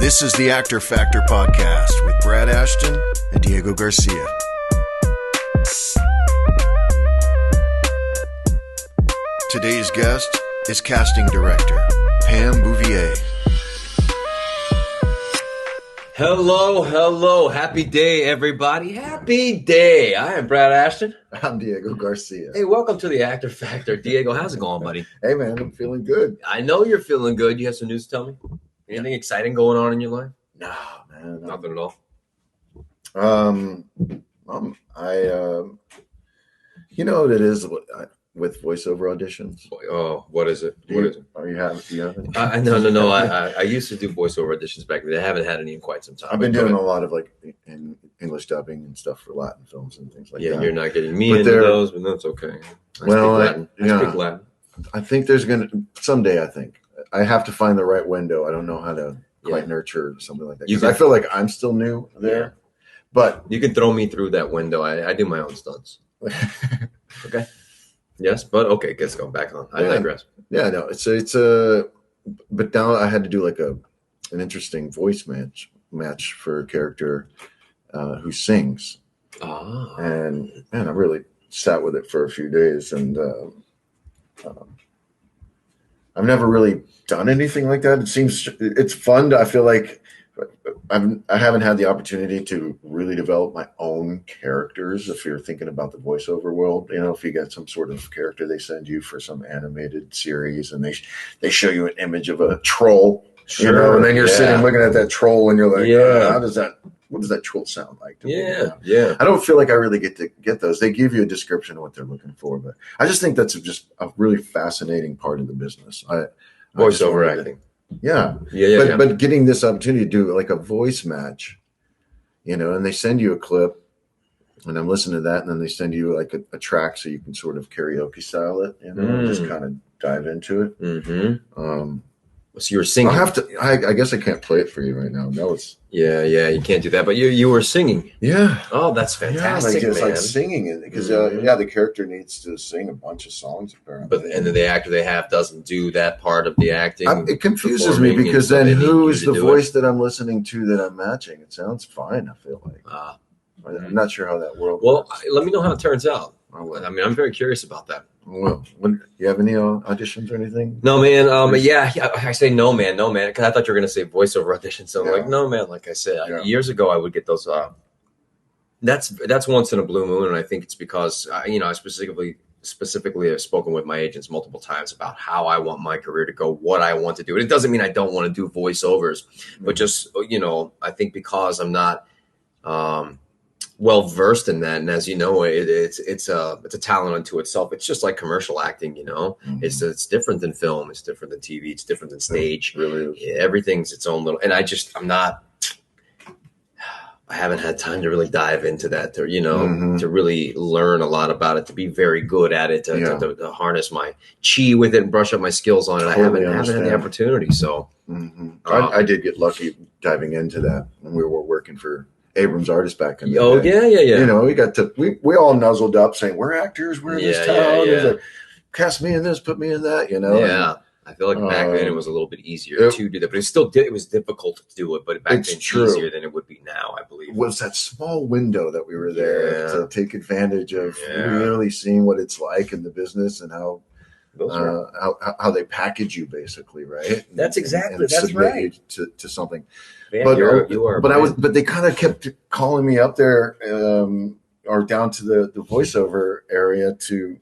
This is the Actor Factor podcast with Brad Ashton and Diego Garcia. Today's guest is casting director Pam Bouvier. Hello. Happy day, everybody. Happy day. I am Brad Ashton. I'm Diego Garcia. Hey, welcome to the Actor Factor. Diego, how's it going, buddy? Hey, man, I'm feeling good. I know you're feeling good. You have some news to tell me? Anything exciting going on in your life? No, man. Nothing at all. You know what it is with voiceover auditions? Oh, what is it? Do you have it? No. I used to do voiceover auditions back then. I haven't had any in quite some time. I've been doing a lot of in English dubbing and stuff for Latin films and things like that. Yeah, you're not getting me into those, but that's okay. I speak Latin. I think there's someday. I think I have to find the right window. I don't know how to quite nurture something like that because I feel like I'm still new there. But you can throw me through that window. I do my own stunts. Okay. Yes, but okay, let's go back on. I digress. Yeah, no, it's but now I had to do an interesting voice match for a character who sings. Oh. And man, I really sat with it for a few days, and I've never really done anything like that. It's fun. I feel like I haven't had the opportunity to really develop my own characters. If you're thinking about the voiceover world, if you get some sort of character they send you for some animated series and they show you an image of a troll, and then you're sitting looking at that troll and you're like, what does that troll sound like? Yeah. I don't feel like I really get to get those. They give you a description of what they're looking for, but I just think that's just a really fascinating part of the business. Voiceover acting. Yeah. But getting this opportunity to do like a voice match, and they send you a clip and I'm listening to that, and then they send you like a track so you can sort of karaoke style it, just kind of dive into it. Mm-hmm. So you were singing. I guess I can't play it for you right now. No, it's you can't do that. But you were singing. Yeah. Oh, that's fantastic. Yeah, it's like singing it because the character needs to sing a bunch of songs apparently. But and then the actor they have doesn't do that part of the acting. It confuses me because then who is the voice that I'm listening to that I'm matching? It sounds fine. I feel like I'm not sure how that works. Well, let me know how it turns out. I mean, I'm very curious about that. Well, you have any auditions or anything? No, man. I say no, man, because I thought you were going to say voiceover auditions. So I'm like, no, man. Like I said, years ago, I would get those. That's once in a blue moon, and I think it's because I specifically have spoken with my agents multiple times about how I want my career to go, what I want to do. And it doesn't mean I don't want to do voiceovers, but just I think because I'm not well versed in that, and as you know, it's a talent unto itself. It's just like commercial acting, Mm-hmm. It's different than film, it's different than TV, it's different than stage. It really is. Everything's its own little. And I haven't had time to really dive into that, to really learn a lot about it, to be very good at it, to harness my chi with it and brush up my skills on it. Totally I haven't had the opportunity. So I did get lucky diving into that when we were working for Abrams Artists back in the day. Yeah. We all nuzzled up saying we're actors, we're in this town. Yeah. Like, cast me in this, put me in that. Yeah. And I feel like back then it was a little bit easier to do that, but it was difficult to do it. But back then, easier than it would be now, I believe. It was that small window that we were there to take advantage of really seeing what it's like in the business and how they package you, basically, right? That's exactly and that's submit right. you to something. Man, but but they kind of kept calling me up there or down to the voiceover area to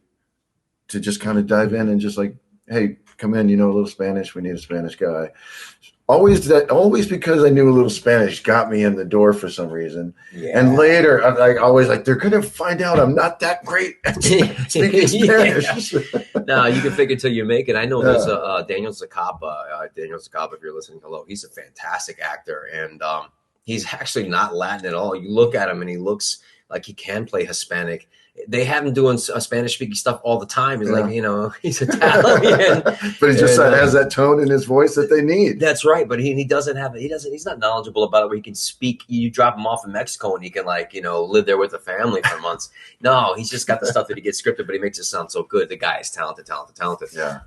just kind of dive in and just like, hey, come in, a little Spanish. We need a Spanish guy. Always because I knew a little Spanish got me in the door for some reason. Yeah. And later, I'm they're going to find out I'm not that great at speaking Spanish. No, you can fake it till you make it. I know there's Daniel Zacapa. Daniel Zacapa, if you're listening, hello. He's a fantastic actor, and he's actually not Latin at all. You look at him, and he looks like he can play Hispanic. They have him doing Spanish speaking stuff all the time. He's like, he's Italian, but he just has that tone in his voice that they need. That's right. But he's not knowledgeable about it where he can speak. You drop him off in Mexico and he can live there with a family for months. No, he's just got the stuff that he gets scripted, but he makes it sound so good. The guy is talented. Yeah.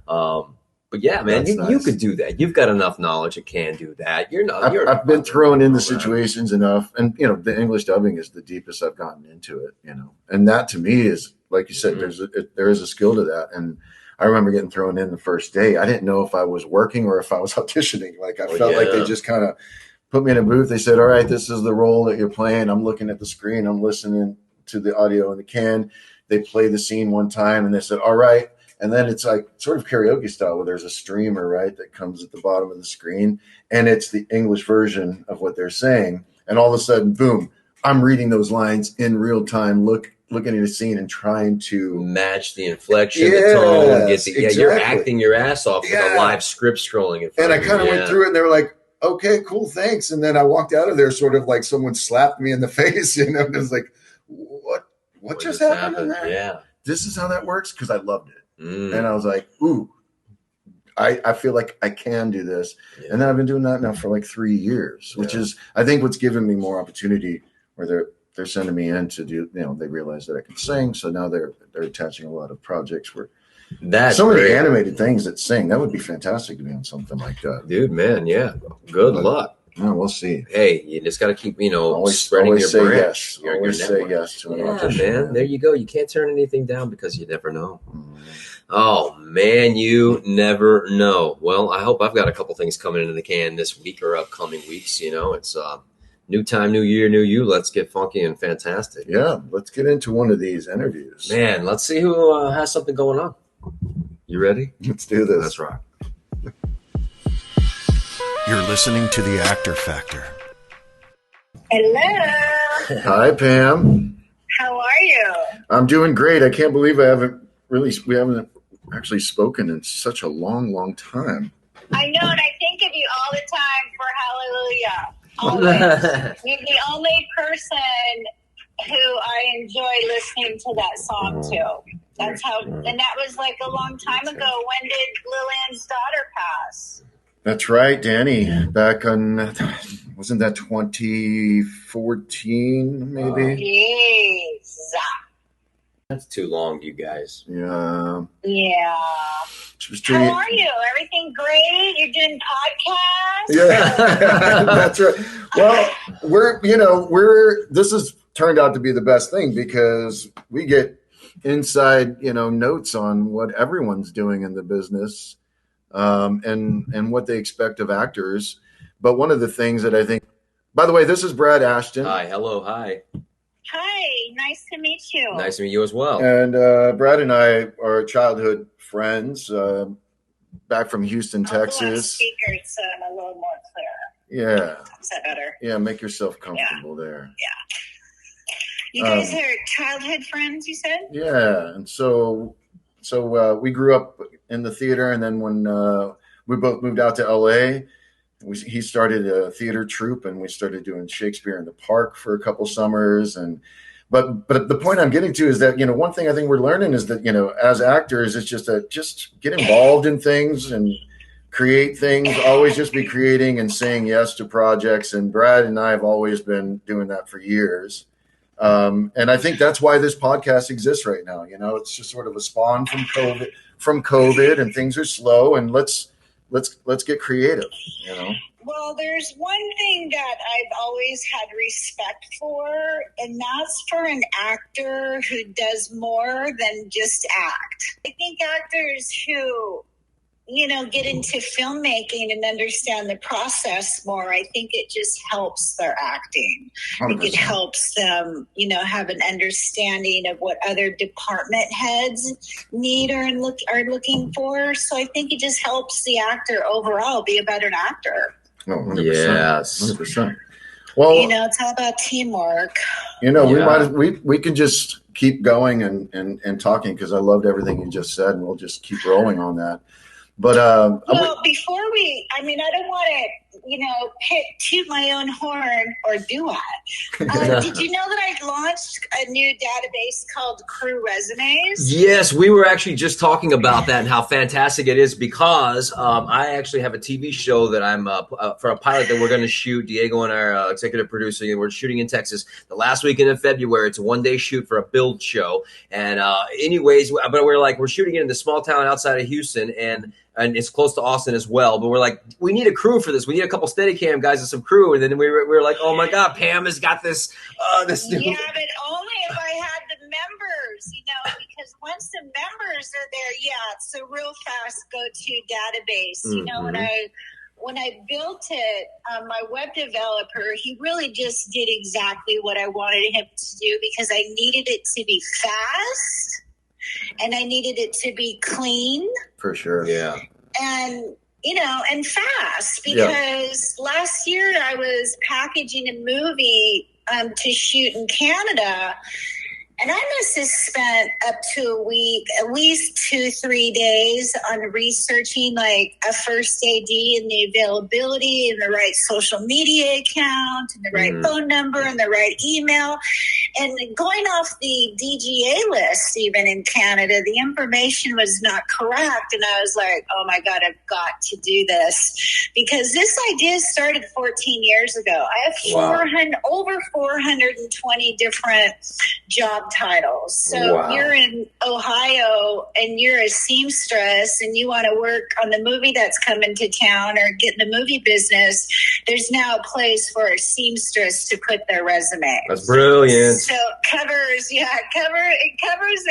But yeah, man, That's you nice. could do that. You've got enough knowledge. You can do that. I've been thrown into situations enough, and the English dubbing is the deepest I've gotten into it. And that to me is, like you said, there is a skill to that. And I remember getting thrown in the first day. I didn't know if I was working or if I was auditioning. Like I felt like they just kind of put me in a booth. They said, "All right, this is the role that you're playing." I'm looking at the screen. I'm listening to the audio in the can. They play the scene one time, and they said, "All right." And then it's like sort of karaoke style where there's a streamer, right, that comes at the bottom of the screen, and it's the English version of what they're saying. And all of a sudden, boom, I'm reading those lines in real time, looking at a scene and trying to match the inflection, the tone, you're acting your ass off with a live script scrolling in front of you. And I kind of went through it, and they were like, "Okay, cool, thanks." And then I walked out of there sort of like someone slapped me in the face, and I was like, what just happened there? Yeah. This is how that works? Because I loved it. And I was like, ooh, I feel like I can do this. Yeah. And then I've been doing that now for like 3 years, which is, I think, what's given me more opportunity, where they're sending me in to do, they realize that I can sing. So now they're attaching a lot of projects where so many animated things that sing. That would be fantastic to be on something like that. Dude, man, yeah. Good luck. No, we'll see. Hey, you just got to keep, always spreading your brand. Yes. Always say yes to an audition. Man. There you go. You can't turn anything down because you never know. Oh, man, you never know. Well, I hope I've got a couple things coming into the can this week or upcoming weeks. It's new time, new year, new you. Let's get funky and fantastic. Yeah, let's get into one of these interviews. Man, let's see who has something going on. You ready? Let's do this. That's right. You're listening to The Actor Factor. Hello. Hi, Pam. How are you? I'm doing great. I can't believe we haven't actually spoken in such a long, long time. I know, and I think of you all the time for Hallelujah. Always. You're the only person who I enjoy listening to that song to. That's how, and that was like a long time ago. When did Lillian's daughter pass? That's right, Danny. Back on, wasn't that 2014, maybe? Jeez. That's too long, you guys. Yeah. Yeah. How are you? Everything great? You're doing podcasts? Yeah, that's right. Well, this has turned out to be the best thing because we get inside, notes on what everyone's doing in the business. And what they expect of actors. But one of the things that I think, by the way, this is Brad Ashton. Hi, hello, hi. Hi, nice to meet you. Nice to meet you as well. And Brad and I are childhood friends, back from Houston, Texas. Speaker, so I'm a little more clear. Yeah. Is that better? Yeah, make yourself comfortable there. Yeah. You guys are childhood friends, you said? Yeah, and so we grew up in the theater, and then when we both moved out to LA, he started a theater troupe, and we started doing Shakespeare in the Park for a couple summers. But the point I'm getting to is that one thing I think we're learning is that as actors, it's just get involved in things and create things. Always just be creating and saying yes to projects. And Brad and I have always been doing that for years. And I think that's why this podcast exists right now. It's just sort of a spawn from COVID, and things are slow, and let's get creative. Well, there's one thing that I've always had respect for, and that's for an actor who does more than just act. I think actors who get into filmmaking and understand the process more, I think it just helps their acting. 100%. I think it helps them, have an understanding of what other department heads need or are looking for. So I think it just helps the actor overall be a better actor. Oh, 100%. Yes. 100%. Well, it's all about teamwork. We can just keep going and talking, because I loved everything you just said, and we'll just keep rolling on that. But before I don't want to, toot my own horn, or do I? Did you know that I launched a new database called Crew Resumes? Yes, we were actually just talking about that and how fantastic it is, because I actually have a TV show that I'm for a pilot that we're going to shoot. Diego and our executive producer, we're shooting in Texas the last weekend of February. It's a one-day shoot for a build show. And anyways, but we're shooting it in the small town outside of Houston, and and it's close to Austin as well. But we're like, we need a crew for this. We need a couple Steadicam guys and some crew. And then we were like, oh my God, Pam has got this. This new. Yeah, but only if I had the members, because once the members are there, it's a real fast go-to database. When I built it, my web developer, he really just did exactly what I wanted him to do, because I needed it to be fast and I needed it to be clean. For sure. Yeah. And, and fast, because last year I was packaging a movie to shoot in Canada. And I must have spent up to a week, at least 2-3 days on researching like a first AD and the availability and the right social media account and the right phone number and the right email. And going off the DGA list, even in Canada, the information was not correct. And I was like, oh my God, I've got to do this, because this idea started 14 years ago. I have over 420 different job titles. So you're in Ohio and you're a seamstress and you want to work on the movie that's coming to town or get in the movie business, there's now a place for a seamstress to put their resume. That's brilliant. So it covers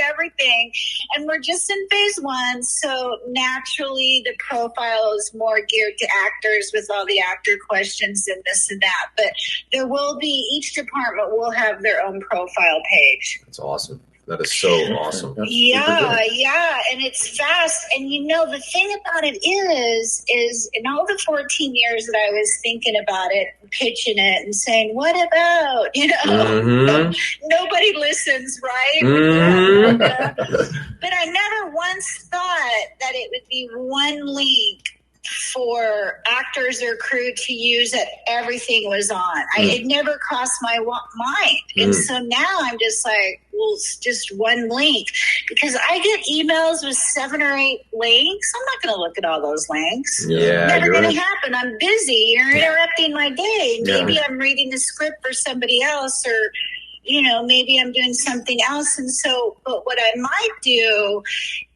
everything. And we're just in phase 1. So naturally the profile is more geared to actors with all the actor questions and this and that. But there will be, each department will have their own profile page. That's awesome. That is so awesome. Yeah. And it's fast. And the thing about it is in all the 14 years that I was thinking about it, pitching it and saying, what about, nobody listens, right? But I never once thought that it would be one link for actors or crew to use that everything was on. It never crossed my mind. And so now I'm just like, well, it's just one link, because I get emails with 7 or 8 links. I'm not going to look at all those links. Yeah, never going to happen. I'm busy. You're interrupting my day. Maybe I'm reading the script for somebody else, or maybe I'm doing something else. And so, but what I might do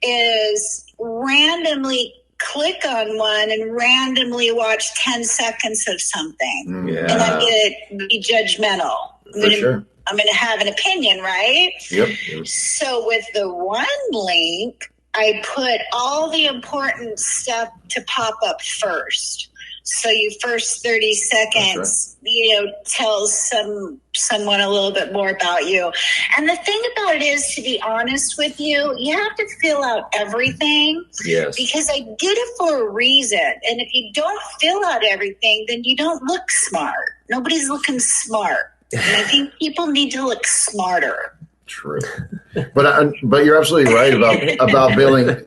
is randomly click on one and randomly watch 10 seconds of something. And I'm going to be judgmental. I'm going to have an opinion, right? Yep. So with the one link, I put all the important stuff to pop up first. So you first 30 seconds, tells someone a little bit more about you. And the thing about it is, to be honest with you, you have to fill out everything. Yes. Because I did it for a reason. And if you don't fill out everything, then you don't look smart. Nobody's looking smart. And I think people need to look smarter. True. But you're absolutely right about billing.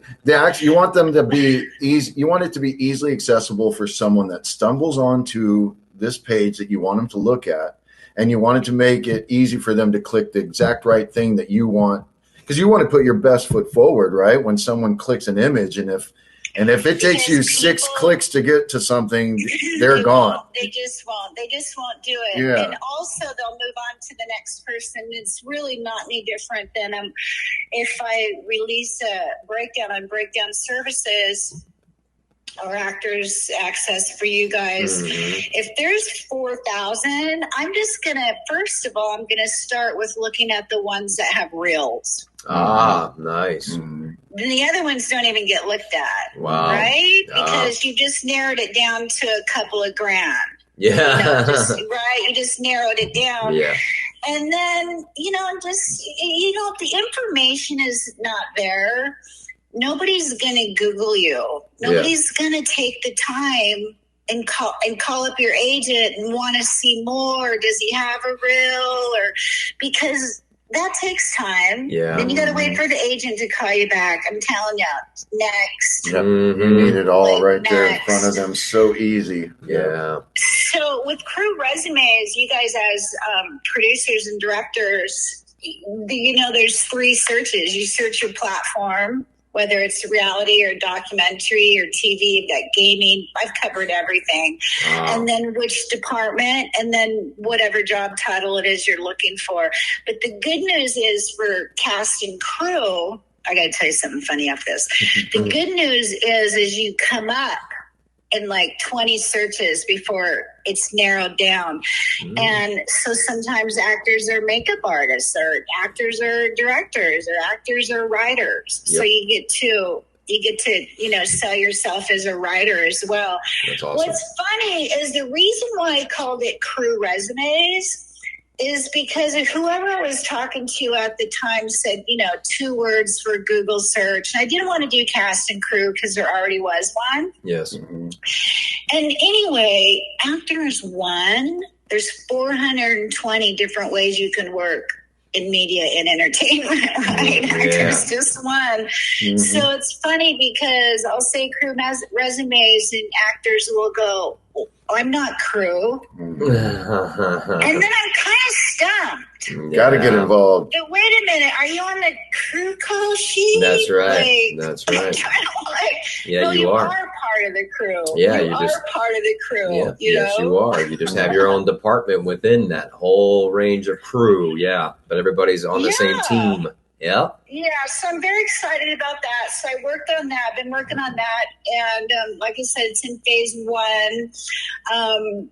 You want them to be easy. You want it to be easily accessible for someone that stumbles onto this page that you want them to look at, and you want it to make it easy for them to click the exact right thing that you want, because you want to put your best foot forward, right? When someone clicks an image, and if it takes you 6 clicks to get to something, they're gone. They just won't do it. Yeah. And also they'll move on to the next person. It's really not any different than if I release a breakdown on breakdown services or Actors Access for you guys. If there's 4,000, I'm going to start with looking at the ones that have reels. Nice. Then the other ones don't even get looked at. Wow. Right? Because you just narrowed it down to a couple of grand. Yeah. You just narrowed it down. Yeah. And then, if the information is not there, nobody's going to Google you. Nobody's going to take the time and call up your agent and want to see more. Does he have a reel? Because that takes time. Yeah. Then you got to wait for the agent to call you back. I'm telling you, next. Yep. You need it all right there in front of them. So easy. Yeah. So with crew resumes, you guys as producers and directors, there's 3 searches. You search your platform, whether it's reality or documentary or TV, you've got gaming. I've covered everything. And then which department, and then whatever job title it is you're looking for. But the good news is for cast and crew, I got to tell you something funny off this. The good news is you come up in like 20 searches before it's narrowed down. And so sometimes actors are makeup artists, or actors are directors, or actors are writers. So you get to, sell yourself as a writer as well. That's awesome. What's funny is the reason why I called it Crew Resumes is because whoever I was talking to at the time said, 2 words for Google search. And I didn't want to do cast and crew because there already was one. Yes. And anyway, actors one, there's 420 different ways you can work in media and entertainment, right? Yeah. There's just one. So it's funny because I'll say crew resumes and actors will go, I'm not crew. And then I'm kind of stumped. Got to get involved. But wait a minute, are you on the crew call sheet? That's right. That's right. I'm kind of like, yeah, no, you are part of the crew. Yeah, you are part of the crew. Yeah, yes, you are. You just have your own department within that whole range of crew. Yeah, but everybody's on the same team. Yeah. Yeah, so I'm very excited about that. So I worked on that, been working on that. And like I said, it's in phase 1.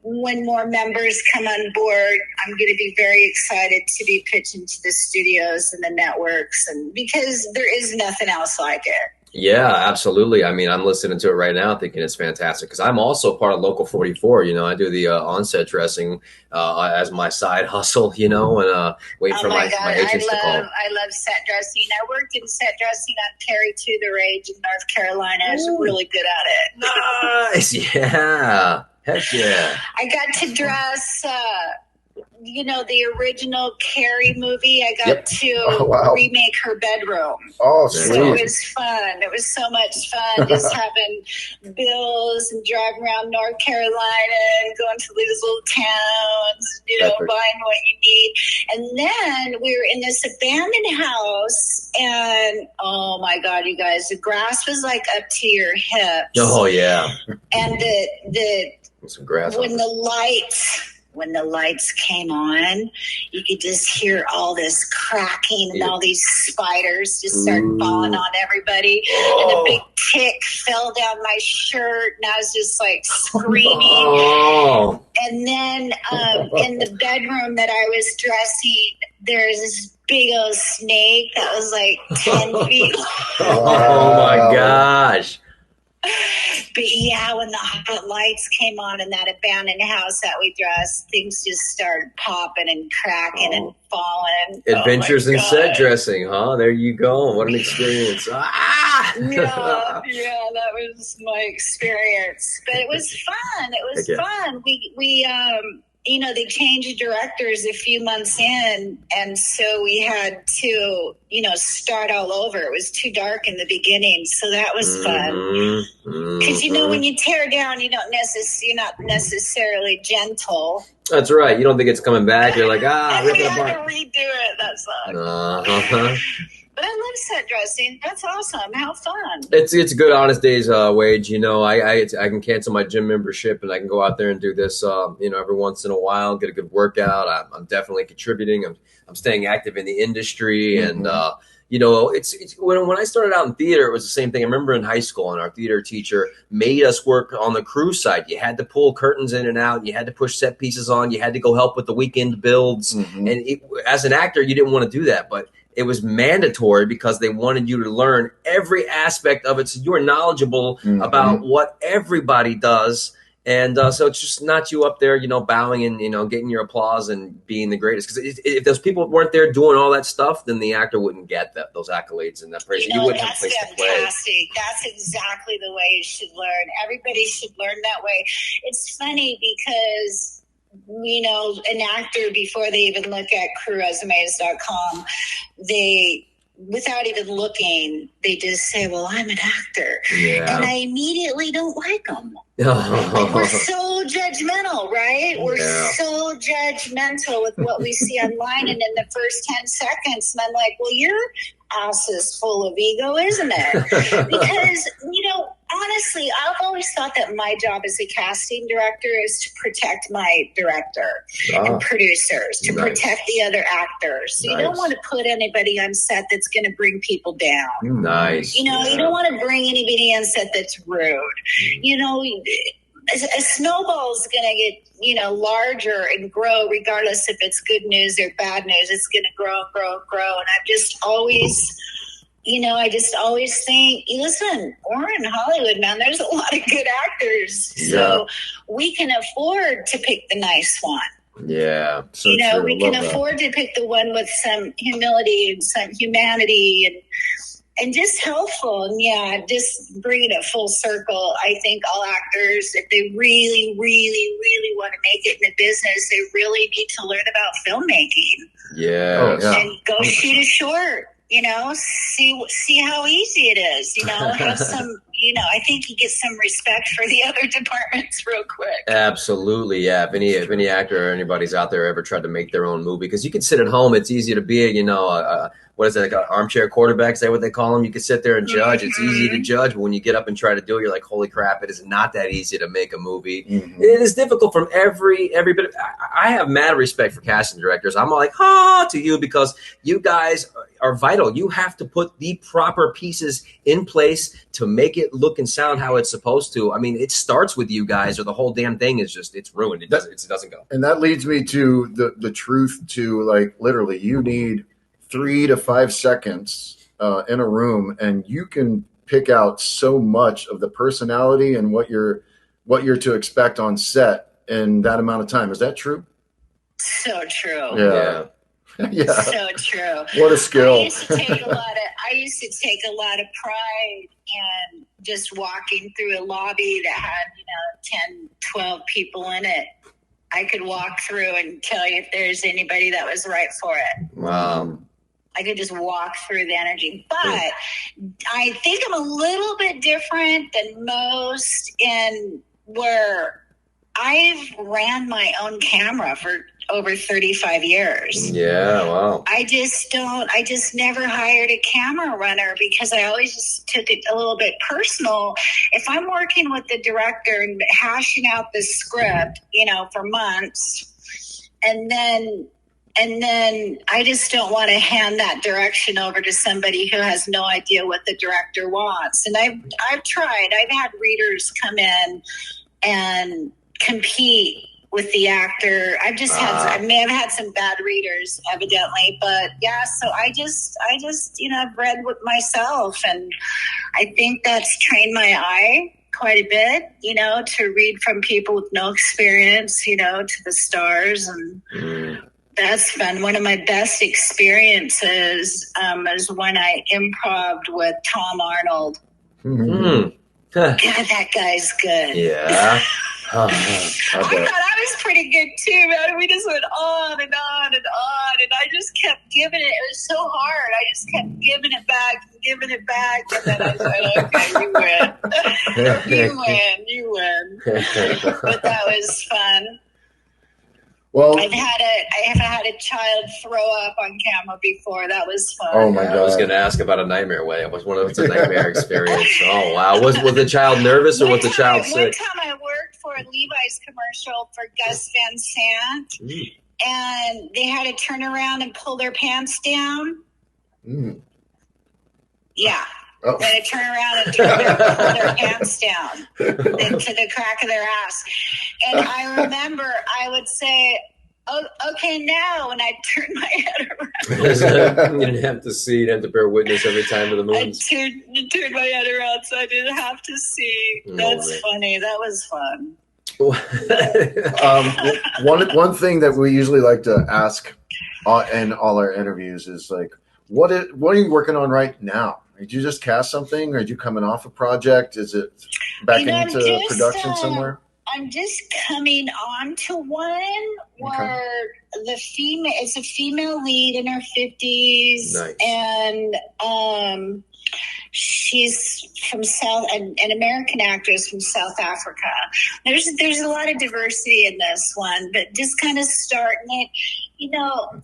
When more members come on board, I'm going to be very excited to be pitching to the studios and the networks, and because there is nothing else like it. Yeah, absolutely. I mean, I'm listening to it right now thinking it's fantastic because I'm also part of Local 44. I do the on-set dressing as my side hustle, and wait for my agents to call. I love set dressing. I worked in set dressing on Carrie to the Rage in North Carolina. I was really good at it. Nice. Yeah. Heck yeah. I got to dress... the original Carrie movie. I got to remake her bedroom. Oh, sweet. So it was fun. It was so much fun just having bills and driving around North Carolina and going to these little towns, buying what you need. And then we were in this abandoned house, and oh my God, you guys, the grass was like up to your hips. Oh yeah. And some grass when the lights came on, you could just hear all this cracking and all these spiders just started falling on everybody. And a big tick fell down my shirt, and I was just like screaming. And then in the bedroom that I was dressing, there's this big old snake that was like 10 feet long. Oh my gosh. But yeah, when the hot lights came on in that abandoned house that we dressed, things just started popping and cracking and falling. Adventures in set dressing, huh? There you go. What an experience. Yeah, that was my experience. But it was fun. It was fun. We they changed directors a few months in, and so we had to, start all over. It was too dark in the beginning, so that was fun. Because when you tear down, you're not necessarily gentle. That's right. You don't think it's coming back. You're like, rip it apart. To redo it. That sucks. But I love set dressing. That's awesome. How fun. It's a good, honest day's wage. I can cancel my gym membership and I can go out there and do this, every once in a while, get a good workout. I'm definitely contributing. I'm staying active in the industry. And, it's when I started out in theater, it was the same thing. I remember in high school, and our theater teacher made us work on the crew side. You had to pull curtains in and out. You had to push set pieces on. You had to go help with the weekend builds. And as an actor, you didn't want to do that, but it was mandatory because they wanted you to learn every aspect of it. So you're knowledgeable about what everybody does. And so it's just not you up there, bowing and, getting your applause and being the greatest. Because if those people weren't there doing all that stuff, then the actor wouldn't get those accolades and that praise. You wouldn't have a place to play. That's exactly the way you should learn. Everybody should learn that way. It's funny because an actor, before they even look at crewresumes.com, without even looking, they just say, well, I'm an actor. Yeah. And I immediately don't like them. We're so judgmental, right? We're so judgmental with what we see online. And in the first 10 seconds, and I'm like, well, your ass is full of ego, isn't it? Because, honestly, I've always thought that my job as a casting director is to protect my director and producers, to protect the other actors. So you don't want to put anybody on set that's going to bring people down. Nice. You know, you don't want to bring anybody on set that's rude. You know, a snowball is going to get, you know, larger and grow regardless if it's good news or bad news. It's going to grow and grow and grow. And I've just always... You know, I just always think, listen, we're in Hollywood, man. There's a lot of good actors. So we can afford to pick the nice one. Yeah. So you know, we can afford to pick the one with some humility and some humanity and just helpful. And just bringing it full circle. I think all actors, if they really, really, really want to make it in the business, they really need to learn about filmmaking. Yeah. And go shoot a short. You know, see how easy it is. You know, have some. You know, I think you get some respect for the other departments real quick. Absolutely, yeah. If any actor or anybody's out there ever tried to make their own movie, because you can sit at home, it's easy to be, you know, what is it, like an armchair quarterback? Is that what they call them? You can sit there and judge. It's easy to judge, but when you get up and try to do it, you're like, holy crap! It is not that easy to make a movie. It is difficult from every bit. I have mad respect for casting directors. I'm like, to you, because you guys are vital. You have to put the proper pieces in place to make it look and sound how it's supposed to. I mean, it starts with you guys, or the whole damn thing is just, it's ruined. It doesn't go. And that leads me to the truth to, like, literally you need 3 to 5 seconds in a room, and you can pick out so much of the personality and what you're to expect on set in that amount of time. Is that true? So true. Yeah. Yeah. So true. What a skill. I used to take a lot of pride in just walking through a lobby that had, you know, 10, 12 people in it. I could walk through and tell you if there's anybody that was right for it. Wow. I could just walk through the energy. But I think I'm a little bit different than most in where I've ran my own camera for over 35 years. Yeah, wow. I just never hired a camera runner because I always just took it a little bit personal. If I'm working with the director and hashing out the script, you know, for months, and then I just don't want to hand that direction over to somebody who has no idea what the director wants. And I've tried. I've had readers come in and compete with the actor. I may have had some bad readers, evidently, but yeah. So I just you know, I've read with myself, and I think that's trained my eye quite a bit, you know, to read from people with no experience, you know, to the stars, and that's fun. One of my best experiences is when I improv'd with Tom Arnold. God, that guy's good. Yeah. I thought I was pretty good too, man. We just went on and on and on, and I just kept giving it. It was so hard. I just kept giving it back, and then I said, "Okay, you win." But that was fun. Well, I have had a child throw up on camera before. That was fun. Oh my God! I was going to ask about a nightmare way. It was a nightmare experience. Oh wow! Was the child nervous or was the child sick? One time I worked for a Levi's commercial for Gus Van Sant, and they had to turn around and pull their pants down. Yeah. Oh. They had to turn around and pull their pants down into the crack of their ass. And I remember I would say, "Oh, okay, now," and I'd turn my head around. You didn't have to see, you didn't have to bear witness every time to the movies. I turned my head around so I didn't have to see. That's funny. That was fun. One thing that we usually like to ask in all our interviews is, like, what are you working on right now? Did you just cast something, or are you coming off a project? Is it back into production somewhere? I'm just coming on to one where it's a female lead in her 50s. Nice. And she's from an American actress from South Africa. There's a lot of diversity in this one, but just kind of starting it, you know,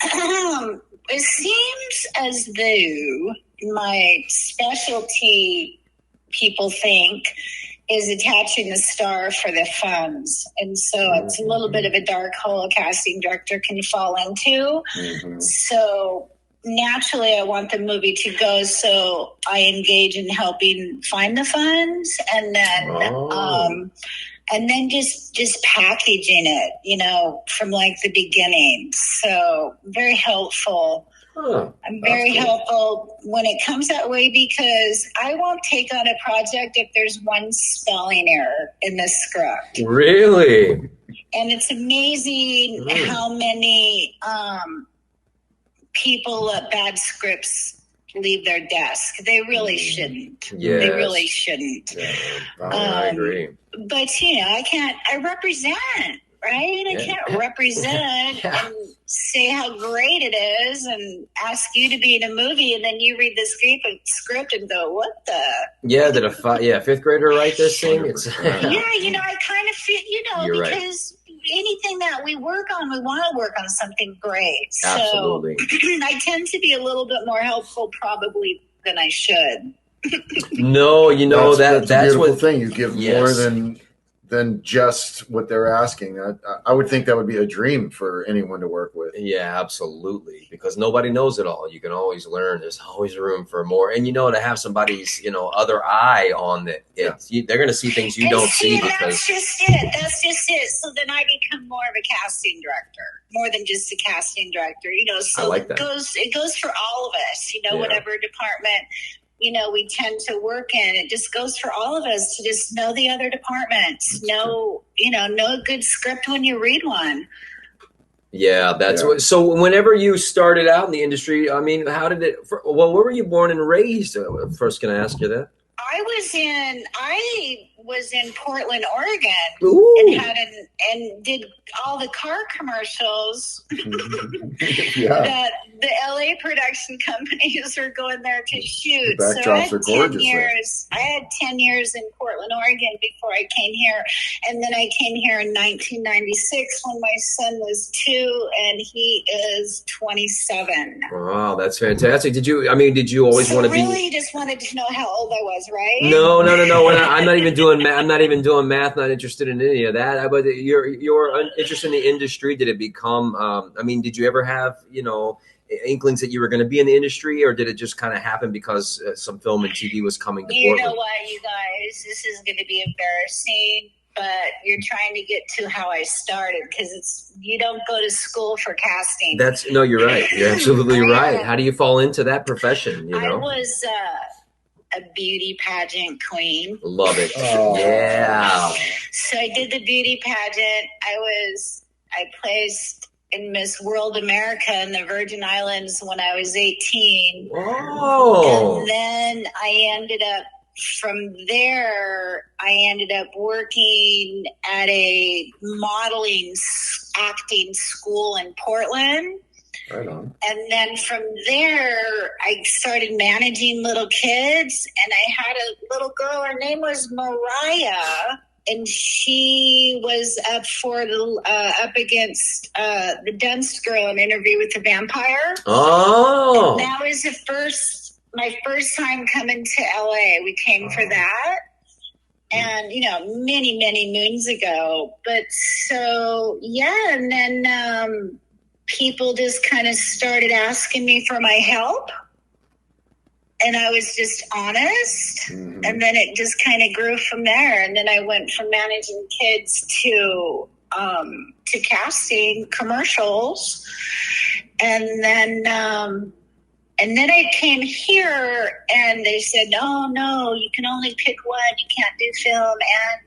it seems as though my specialty people think, is attaching the star for the funds. And so it's a little bit of a dark hole a casting director can fall into. So naturally, I want the movie to go, so I engage in helping find the funds, and then just packaging it, you know, from like the beginning. So very helpful. I'm very helpful when it comes that way, because I won't take on a project if there's one spelling error in the script. Really? And it's amazing how many people at bad scripts leave their desk. They really shouldn't. Yes. They really shouldn't. Yeah, I agree. But, you know, I represent, right? I can't represent and say how great it is and ask you to be in a movie, and then you read the script and go, what the? Yeah, did a fifth grader write this thing? It's yeah, you know, I kind of feel, you know, You're because anything that we work on, we want to work on something great. Absolutely. So I tend to be a little bit more helpful probably than I should. No, you know, that's a beautiful what thing. You give more than just what they're asking. I would think that would be a dream for anyone to work with. Yeah, absolutely. Because nobody knows it all. You can always learn. There's always room for more. And, you know, to have somebody's, you know, other eye on it, they're going to see things you don't see. Because that's just it. That's just it. So then I become more of a casting director, more than just a casting director. You know, so I like that. It goes for all of us. You know, whatever department, you know, we tend to work in. It just goes for all of us to just know the other departments, know a good script when you read one. Yeah, that's what. So whenever you started out in the industry, I mean, how did it? Well, where were you born and raised? First, can I ask you that? I was in Portland, Oregon, Ooh. and did all the car commercials Yeah. that the LA production companies were going there to shoot. The backdrops are gorgeous. I had 10 years in Portland, Oregon before I came here. And then I came here in 1996 when my son was 2 and he is 27. Wow, that's fantastic. Did you always want to be? Really, you just wanted to know how old I was, right? No. I'm not even doing math. I'm not even doing math. Not interested in any of that. But you're interested in the industry. Did it become? Did you ever have inklings that you were going to be in the industry, or did it just kind of happen because some film and TV was coming to Portland? You know what, you guys? This is going to be embarrassing, but you're trying to get to how I started, because you don't go to school for casting. You're right. You're absolutely right. How do you fall into that profession? I was a beauty pageant queen. Love it. Oh. Yeah. So I did the beauty pageant. I placed in Miss World America in the Virgin Islands when I was 18. Oh. And then from there, I ended up working at a modeling acting school in Portland. Right on. And then from there, I started managing little kids, and I had a little girl. Her name was Mariah, and she was up against the Dunst Girl in Interview with the Vampire. Oh, and that was my first time coming to LA. We came for that, and many, many moons ago. But so and then. People just kind of started asking me for my help, and I was just honest. Mm-hmm. And then it just kind of grew from there. And then I went from managing kids to casting commercials. And then I came here, and they said, no, you can only pick one. You can't do film and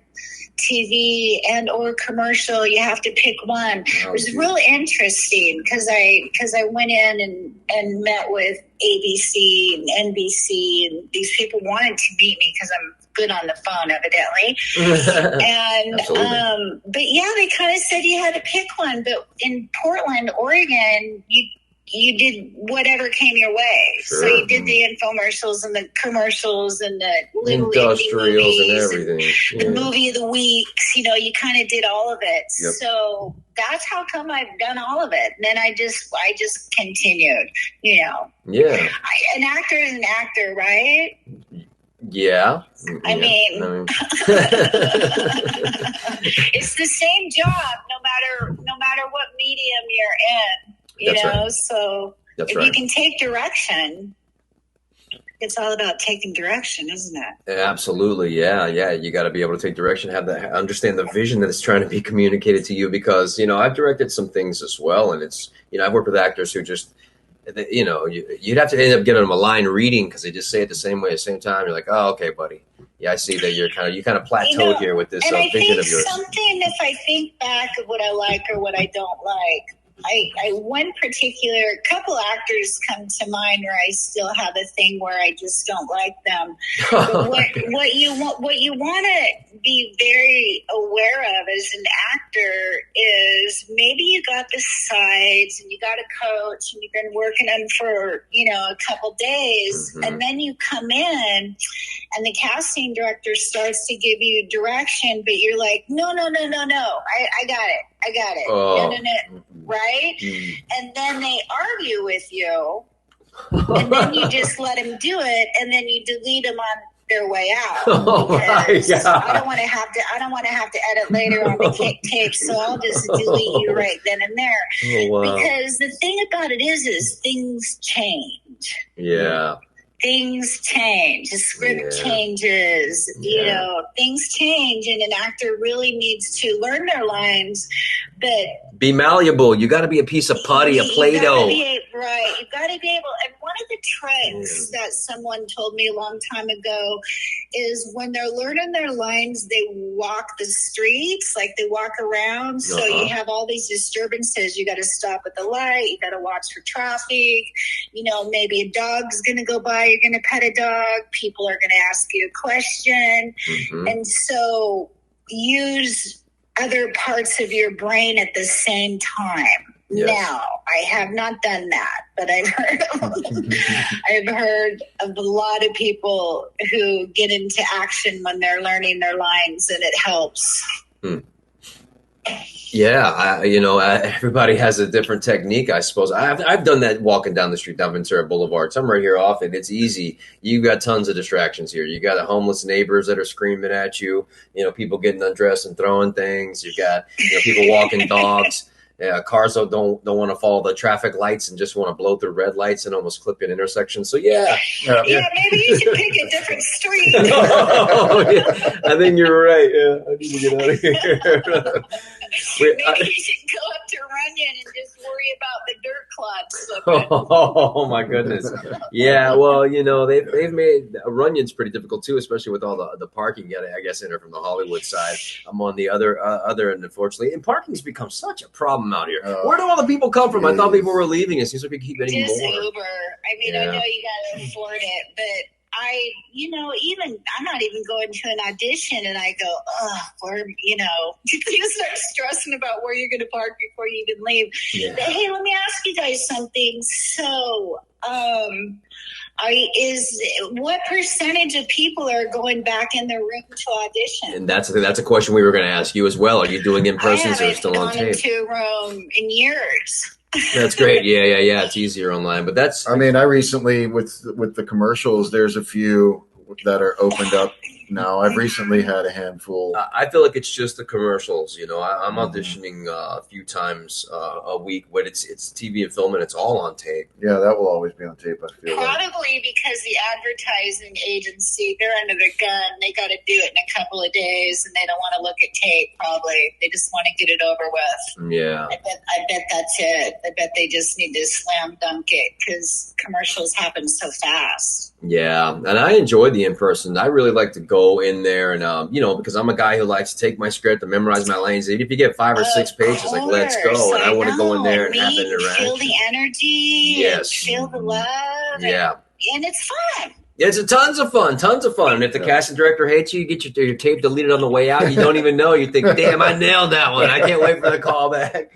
TV and or commercial. You have to pick one. It was really interesting because I went in and met with ABC and NBC, and these people wanted to meet me because I'm good on the phone, evidently. And but they kind of said you had to pick one. But in Portland, Oregon, you did whatever came your way. Sure. So you did the infomercials and the commercials and the little industrials and everything. The movie of the weeks. You kind of did all of it. Yep. So that's how come I've done all of it. And then I just continued. Yeah. An actor is an actor, right? Yeah. I mean, it's the same job no matter what medium you're in, you That's know. right. So That's if right. you can take direction, it's all about taking direction, isn't it? Absolutely. Yeah. Yeah. You got to be able to take direction, understand the vision that is trying to be communicated to you, because, you know, I've directed some things as well. And it's, you know, I've worked with actors who just, you know, you'd have to end up getting them a line reading because they just say it the same way at the same time. You're like, oh, okay, buddy. Yeah, I see that you kind of plateaued here with this vision of yours. Something, if I think back of what I like or what I don't like, one particular couple actors come to mind where I still have a thing where I just don't like them. But what you want to be very aware of as an actor is maybe you got the sides and you got a coach and you've been working them for, you know, a couple days, and then you come in and the casting director starts to give you direction, but you're like, no, I got it. Oh. No. Right? And then they argue with you, and then you just let them do it, and then you delete them on their way out. Oh my God. I don't want to have to edit later on the tape, so I'll just delete you right then and there. Oh, wow. Because the thing about it is things change. Yeah. Things change. The script changes. You know, things change, and an actor really needs to learn their lines, but be malleable. You got to be a piece of putty, a Play-Doh. Right. You've got to be able. And one of the tricks that someone told me a long time ago is when they're learning their lines, they walk the streets, like they walk around. So you have all these disturbances. You got to stop at the light. You got to watch for traffic. You know, maybe a dog's going to go by. You're going to pet a dog. People are going to ask you a question. And so use other parts of your brain at the same time. Yes. Now, I have not done that, but I've heard of a lot of people who get into action when they're learning their lines, and it helps. Yeah, everybody has a different technique, I suppose. I've done that walking down the street down Ventura Boulevard. So I'm right here often. It's easy. You got tons of distractions here. You got the homeless neighbors that are screaming at you. You know, people getting undressed and throwing things. You got people walking dogs. Cars don't want to follow the traffic lights and just want to blow through red lights and almost clip an intersection. So maybe you should pick a different street. I think you're right. Yeah, I need to get out of here. Maybe you should go up to Runyon and just worry about the dirt clods. Oh my goodness. Yeah, well, they've made Runyon's pretty difficult too, especially with all the parking. You got to, I guess, enter from the Hollywood side. I'm on the other end, unfortunately, and parking's become such a problem out here. Where do all the people come from? I thought people were leaving. It seems like we keep getting just more. Uber. I mean, I know you got to afford it, but I'm not even going to an audition and I go, you start stressing about where you're going to park before you even leave. Yeah. But hey, let me ask you guys something. So, what percentage of people are going back in the room to audition? And that's a question we were going to ask you as well. Are you doing in-persons or still on tape? I haven't gone into a room in years. That's great. Yeah. It's easier online, but I recently with the commercials, there's a few that are opened up now. I've recently had a handful. I feel like it's just the commercials. I'm auditioning a few times a week, but it's TV and film and it's all on tape. Yeah, that will always be on tape, I feel. Probably because the advertising agency, they're under the gun. They got to do it in a couple of days and they don't want to look at tape, probably. They just want to get it over with. Yeah. I bet that's it. I bet they just need to slam dunk it because commercials happen so fast. Yeah, and I enjoy the in-person. I really like to go in there and, because I'm a guy who likes to take my script and memorize my lines. If you get 5 or 6 pages, like, let's go. And I want to go in there and have an interaction. Feel the energy. Yes. Feel the love. Yeah. And it's fun. It's tons of fun. And if the casting director hates you, you get your tape deleted on the way out. You don't even know. You think, damn, I nailed that one. I can't wait for the call back.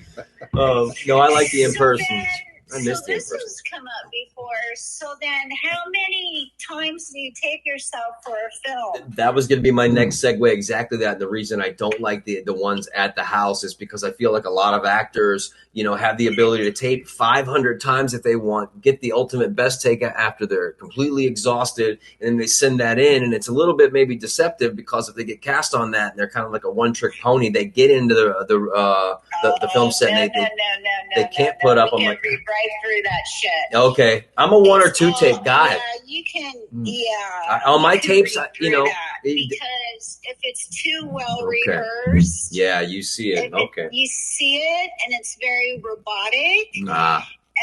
No, I like the in-person. I missed so the this in-person. has come up before. So then how many times do you tape yourself for a film? That was going to be my next segue. Exactly that. The reason I don't like the ones at the house is because I feel like a lot of actors, have the ability to tape 500 times if they want, get the ultimate best take after they're completely exhausted, and then they send that in, and it's a little bit maybe deceptive because if they get cast on that and they're kind of like a one-trick pony, they get into the film set and they can't put up. I'm like, read right through that shit. Okay, I'm a one or two tape guy. Yeah, you can. On my tapes, because if it's too well rehearsed, you see it. You see it, and it's very robotic.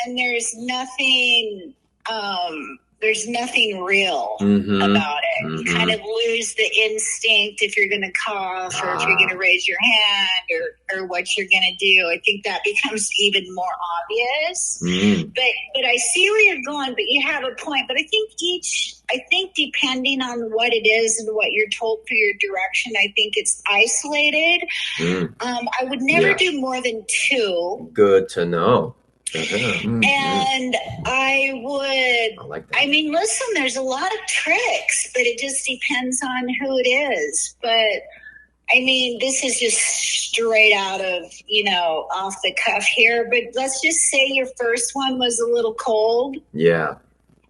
And there's nothing. There's nothing real about it. You kind of lose the instinct if you're going to cough or if you're going to raise your hand or what you're going to do. I think that becomes even more obvious. But I see where you're going, but you have a point. But I think depending on what it is and what you're told for your direction, I think it's isolated. I would never do more than 2. Good to know. And I mean, listen, there's a lot of tricks, but it just depends on who it is. But I mean, this is just straight out of, off the cuff here, but let's just say your first one was a little cold. Yeah.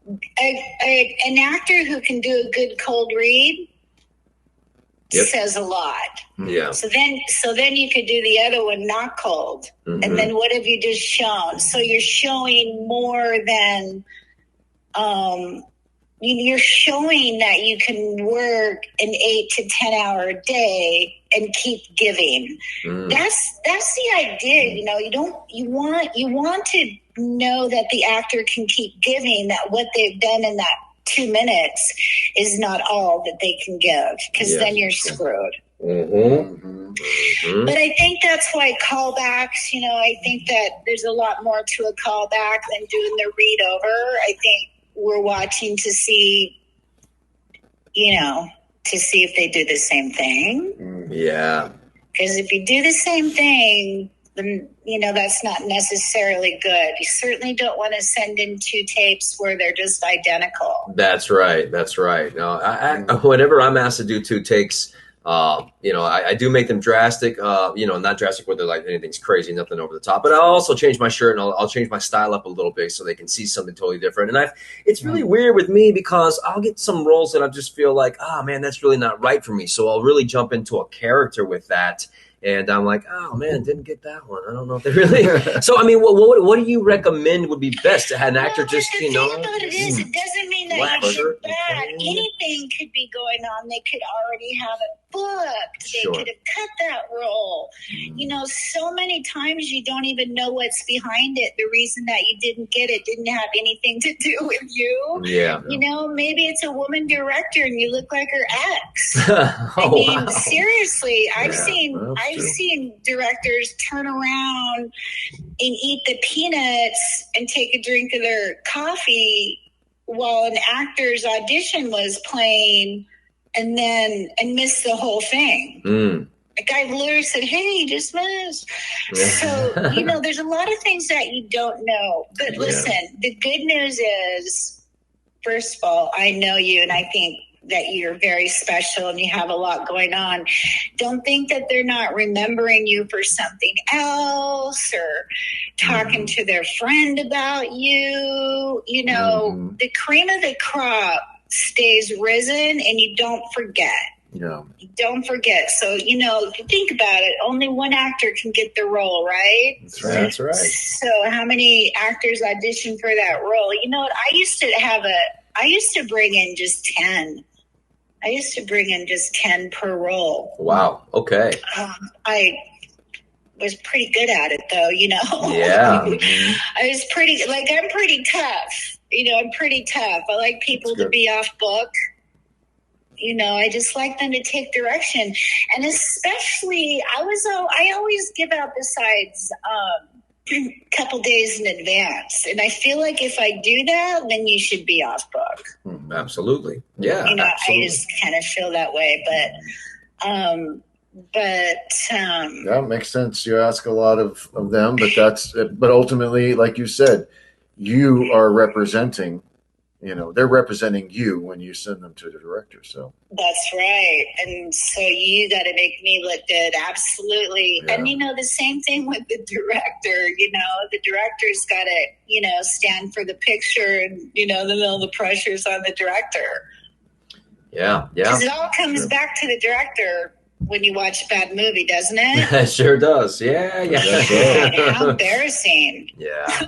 An actor who can do a good cold read says a lot. Yeah. So then you could do the other one not cold. And then what have you just shown? So you're showing more than you're showing that you can work an 8 to 10 hour day and keep giving. That's the idea. You want to know that the actor can keep giving, that what they've done in that 2 minutes is not all that they can give, because then you're screwed. But I think that's why callbacks, I think that there's a lot more to a callback than doing the read over. I think we're watching to see, if they do the same thing. Yeah. Because if you do the same thing, then, that's not necessarily good. You certainly don't want to send in 2 tapes where they're just identical. That's right. No, whenever I'm asked to do 2 takes, I do make them drastic, not drastic where they're like anything's crazy, nothing over the top, but I'll also change my shirt and I'll change my style up a little bit so they can see something totally different. And it's really weird with me because I'll get some roles that I just feel like, man, that's really not right for me. So I'll really jump into a character with that. And I'm like, oh man, didn't get that one. I don't know if they really. So I mean, what do you recommend would be best to have an actor just The thing about it is, it doesn't mean that you're bad. Anything could be going on. They could already have it booked. They could have cut that role. So many times you don't even know what's behind it. The reason that you didn't get it didn't have anything to do with you. Yeah. Maybe it's a woman director and you look like her ex. Seriously, I've seen directors turn around and eat the peanuts and take a drink of their coffee while an actor's audition was playing and miss the whole thing. A guy literally said, hey, just missed. So, there's a lot of things that you don't know. But listen, the good news is, first of all, I know you and I think that you're very special and you have a lot going on. Don't think that they're not remembering you for something else or talking to their friend about you. The cream of the crop stays risen and you don't forget. Yeah. You don't forget. So, if you think about it, only one actor can get the role, right? That's right. So how many actors audition for that role? You know what? I used to bring in just 10. I used to bring in just 10 per role. Wow. Okay. I was pretty good at it, though, Yeah. I was I'm pretty tough. I'm pretty tough. I like people to be off book. I just like them to take direction. And especially, I always give out the sides a couple days in advance. And I feel like if I do that, then you should be off book. Absolutely. Yeah. Absolutely. I just kind of feel that way. That makes sense. You ask a lot of them, but ultimately, like you said, you are representing, they're representing you when you send them to the director. So that's right. And so you got to make me look good. Absolutely. Yeah. And, the same thing with the director, the director's got to, stand for the picture and, then all the pressure's on the director. Yeah. Because it all comes back to the director when you watch a bad movie, doesn't it? It sure does. Yeah. That's God, how embarrassing. Yeah.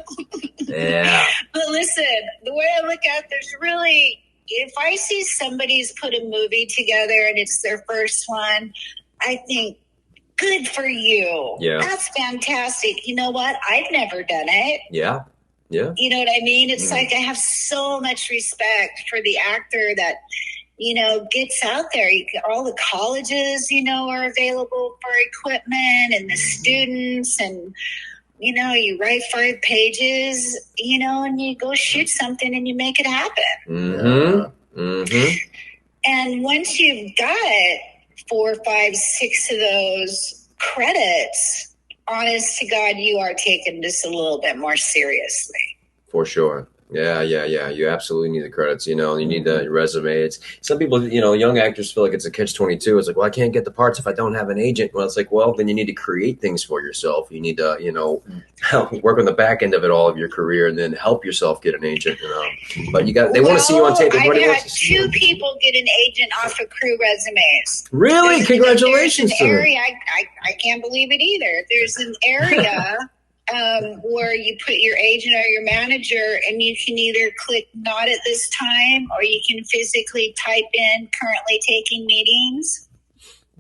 Yeah. But listen, the way I look at it, there's really, if I see somebody's put a movie together and it's their first one, I think, good for you. Yeah. That's fantastic. You know what? I've never done it. Yeah. Yeah. You know what I mean? It's like I have so much respect for the actor that, gets out there. All the colleges, are available for equipment, and the students, and, you write 5 pages, and you go shoot something and you make it happen. Mm-hmm. Mm-hmm. And once you've got 4, 5, 6 of those credits, honest to God, you are taking this a little bit more seriously. For sure. Yeah. You absolutely need the credits, you need the resume. It's some people, young actors feel like it's a catch-22. It's like, well, I can't get the parts if I don't have an agent. Well, it's like, well, then you need to create things for yourself. You need to, work on the back end of it all of your career and then help yourself get an agent, But they want to see you on tape. I've had 2 people get an agent off of crew resumes. Really? Congratulations there's to an them. area, I can't believe it either. There's an area where you put your agent or your manager, and you can either click not at this time, or you can physically type in currently taking meetings.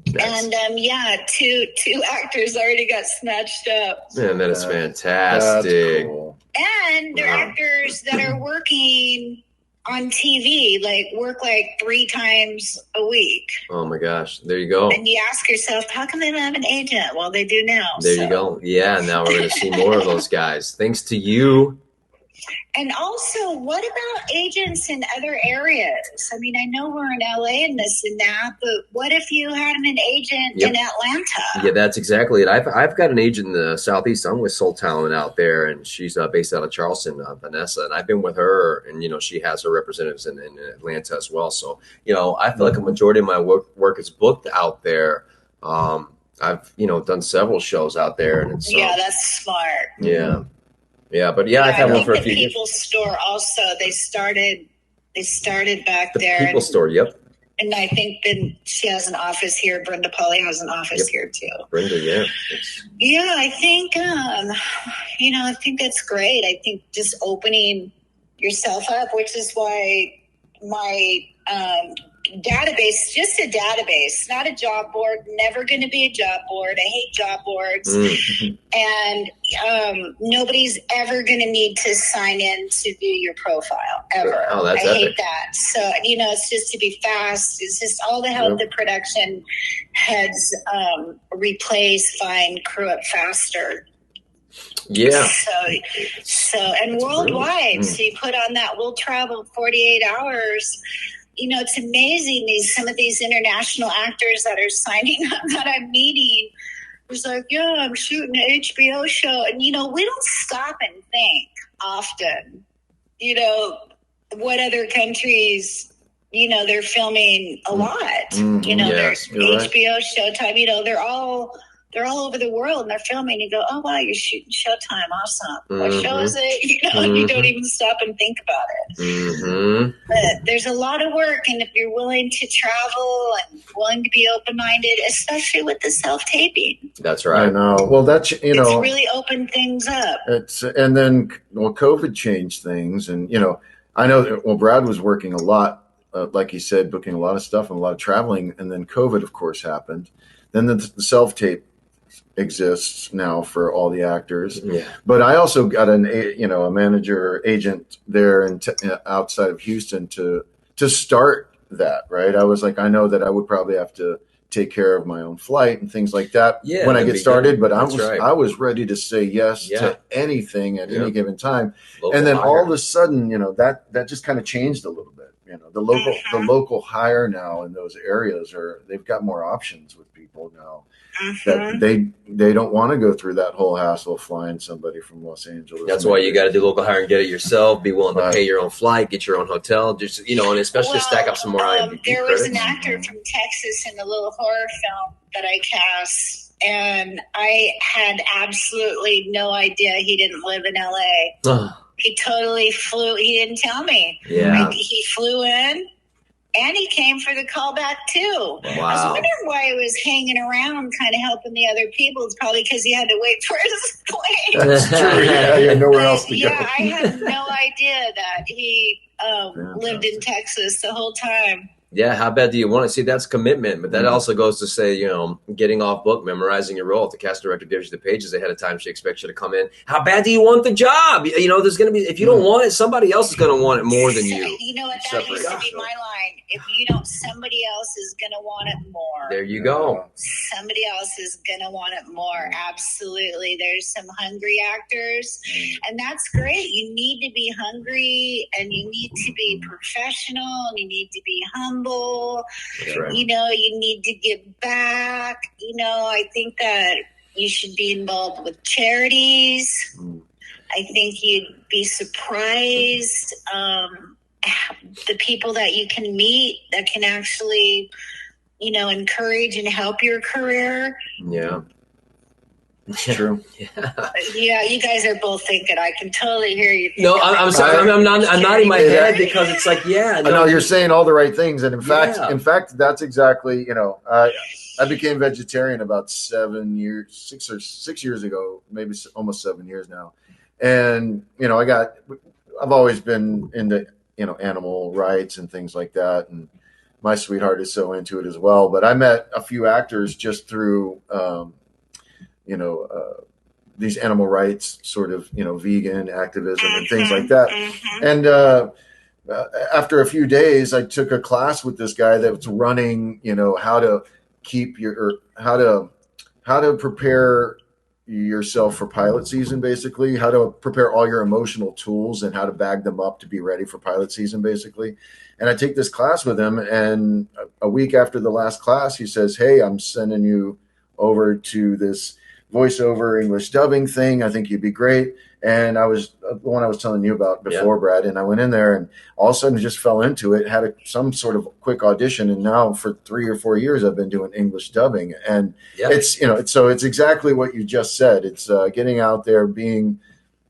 Nice. And two actors already got snatched up. Man, that is fantastic. That's cool. And they're actors that are working on TV, work 3 times a week. Oh my gosh. There you go. And you ask yourself, how come they don't have an agent? Well, they do now. There you go. Yeah, now we're going to see more of those guys. Thanks to you. And also, what about agents in other areas? I mean, I know we're in LA and this and that, but what if you had an agent in Atlanta? Yeah, that's exactly it. I've got an agent in the Southeast. I'm with Soul Talent out there, and she's based out of Charleston, Vanessa. And I've been with her, and, she has her representatives in Atlanta as well. So, I feel like a majority of my work is booked out there. I've, done several shows out there. And it's that's smart. Yeah. Yeah, but I've had one for a few years. The People's Store also, they started back The there. People's Store, yep. And I think then she has an office here. Brenda Polly has an office here too. Brenda, yeah. Yeah, I think, I think that's great. I think just opening yourself up, which is why my database, just a database, not a job board, never going to be a job board. I hate job boards. Mm-hmm. And nobody's ever going to need to sign in to view your profile, ever. Oh, that's I hate that. So, it's just to be fast. It's just all the help the production heads replace, find, crew up faster. Yeah. So and that's worldwide. So you put on that, we'll travel 48 hours. It's amazing. Some of these international actors that are signing up that I'm meeting. It's like, I'm shooting an HBO show. And, we don't stop and think often, what other countries, they're filming a lot. There's HBO, right. Showtime, they're all over the world and they're filming. You go, oh, wow, you're shooting Showtime. Awesome. What show is it? And you don't even stop and think about it. Mm-hmm. But there's a lot of work. And if you're willing to travel and willing to be open-minded, especially with the self-taping. That's right. I know. Well, that's, it's really opened things up. And then, COVID changed things. And, I know that, Brad was working a lot, like he said, booking a lot of stuff and a lot of traveling. And then COVID, of course, happened. Then the self-tape exists now for all the actors. Yeah. But I also got a manager agent there outside of Houston to start that, right? I was like, I know that I would probably have to take care of my own flight and things like that when I get started, but I was ready to say yes to anything at any given time. And then all of a sudden, that just kind of changed a little bit. The local hire now in those areas they've got more options with people now. that they don't want to go through that whole hassle of flying somebody from Los Angeles. That's why you got to do local hire and get it yourself. Be willing to pay your own flight, get your own hotel, just and especially stack up some more IMDb there was credits. an actor from Texas in a little horror film that I cast, and I had absolutely no idea he didn't live in LA. He totally flew. He didn't tell me. Yeah, he flew in. And he came for the callback too. Wow. I was wondering why he was hanging around, kind of helping the other people. It's probably because he had to wait for his plane. That's true. Yeah, he had nowhere else to go. Yeah, I had no idea that he lived in Texas the whole time. Yeah, how bad do you want to see? That's commitment, but that also goes to say, getting off book, memorizing your role. If the cast director gives you the pages ahead of time, she expects you to come in. How bad do you want the job? There's going to be, if you don't want it, somebody else is going to want it more than you. You know what? That used to be my line. If you don't, somebody else is going to want it more. There you go. Somebody else is going to want it more. Absolutely. There's some hungry actors, and that's great. You need to be hungry, and you need to be professional, and you need to be humble. That's right. You need to give back. I think that you should be involved with charities. I think you'd be surprised the people that you can meet that can actually, encourage and help your career. Yeah. It's true. Yeah, you guys are both thinking. I can totally hear you. No, I'm sorry. I'm nodding my head because it's like, I know you're saying all the right things, and in fact, that's exactly. I became vegetarian about 6 years ago, maybe almost 7 years now, and I've always been into animal rights and things like that, and my sweetheart is so into it as well. But I met a few actors just through. These animal rights sort of, vegan activism and things like that. And after a few days, I took a class with this guy that was running, how to prepare yourself for pilot season, basically, how to prepare all your emotional tools and how to bag them up to be ready for pilot season, basically. And I take this class with him, and a week after the last class, he says, "Hey, I'm sending you over to this voiceover English dubbing thing. I think you'd be great." And I was the one I was telling you about before, Brad. And I went in there and all of a sudden just fell into it, had some sort of quick audition. And now for 3 or 4 years, I've been doing English dubbing. And it's it's exactly what you just said. It's getting out there, being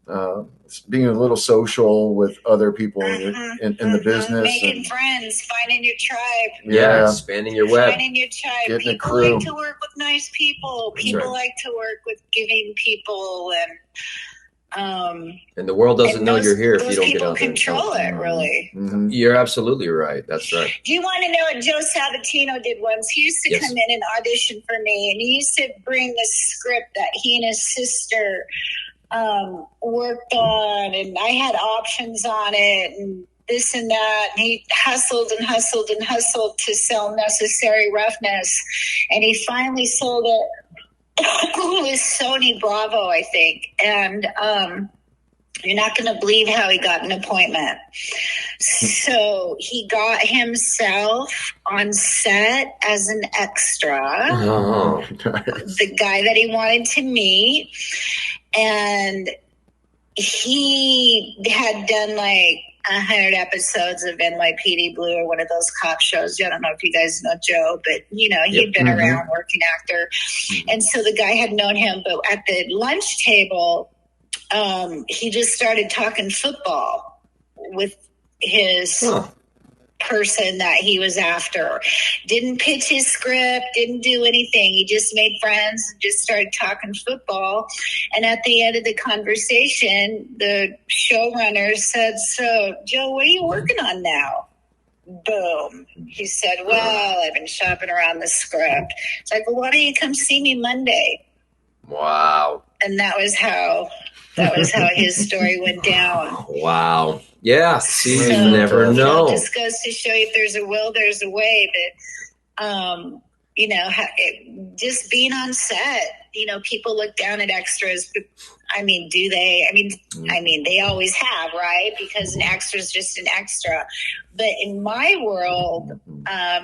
a little social with other people in the business. Making friends, finding your tribe. Yeah, expanding your web. Finding your tribe. Getting a people crew. like to work with nice people. People like to work with giving people. And the world doesn't know you're here if you don't get out there. Control it, really. Mm-hmm. You're absolutely right. That's right. Do you want to know what Joe Sabatino did once? He used to come in and audition for me, and he used to bring the script that he and his sister worked on, and I had options on it and this and that, and he hustled to sell Necessary Roughness, and he finally sold it with Sony Bravo, I think. And you're not going to believe how he got an appointment. So he got himself on set as an extra, the guy that he wanted to meet. And he had done like 100 episodes of NYPD Blue or one of those cop shows. I don't know if you guys know Joe, but he'd been around, working actor. And so the guy had known him, but at the lunch table, he just started talking football with his person that he was after. Didn't pitch his script, didn't do anything. He just made friends and just started talking football. And at the end of the conversation, the showrunner said, "So, Joe, what are you working on now?" Boom. He said, "Well, I've been shopping around the script." It's like, "Well, why don't you come see me Monday?" Wow. And that was how his story went down. Wow. Yeah. See, you never know. It just goes to show you, if there's a will, there's a way. But you know, just being on set, you know, people look down at extras. But, I mean, do they? I mean, they always have, right? Because an extra is just an extra. But in my world,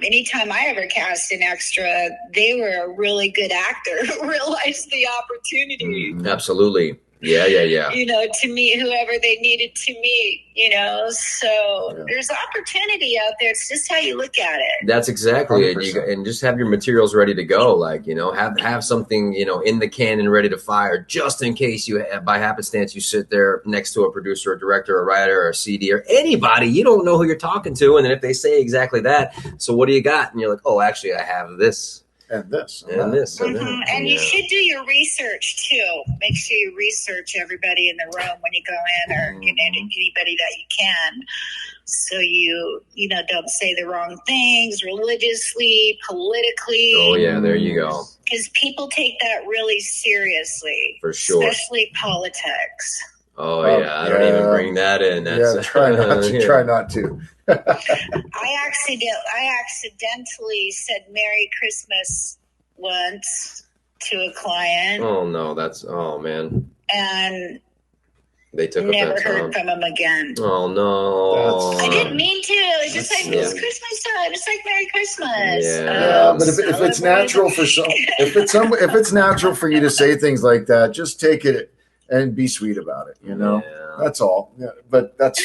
anytime I ever cast an extra, they were a really good actor who realized the opportunity. Absolutely. Yeah. You know, to meet whoever they needed to meet, you know. So there's opportunity out there. It's just how you look at it. That's exactly it. And just have your materials ready to go. Like, you know, have something, you know, in the can and ready to fire just in case you, by happenstance, you sit there next to a producer, a director, a writer, or a CD, or anybody. You don't know who you're talking to. And then if they say exactly that, so what do you got? And you're like, oh, actually, I have this. And this. And this. And that. And you should do your research, too. Make sure you research everybody in the room when you go in, or you know, anybody that you can. So you know, don't say the wrong things religiously, politically. Oh, yeah, there you go. Because people take that really seriously. For sure. Especially politics. Oh, yeah, I don't even bring that in. That's, try not to. I accidentally said Merry Christmas once to a client. Oh, no, man. And they took never offense, heard from him again. Oh, no. I didn't mean to. It's just like, it's Christmas time. It's like Merry Christmas. Yeah, but if it's natural for if it's natural for you to say things like that, just take it and be sweet about it, you know? Yeah. That's all. Yeah, but that's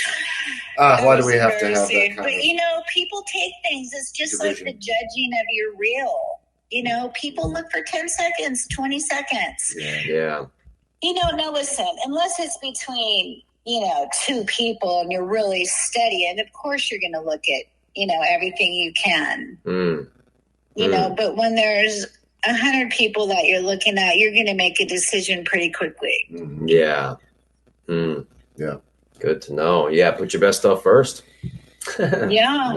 why do we have to have that kind But, you know, people take things. It's just division. Like the judging of your reel. You know, people look for 10 seconds, 20 seconds. Yeah. You know, now listen, unless it's between, you know, two people and you're really studying, of course you're going to look at, you know, everything you can. You know, but when there's 100 people that you're looking at, you're going to make a decision pretty quickly. Yeah. Yeah. Good to know. Yeah, put your best stuff first. Yeah.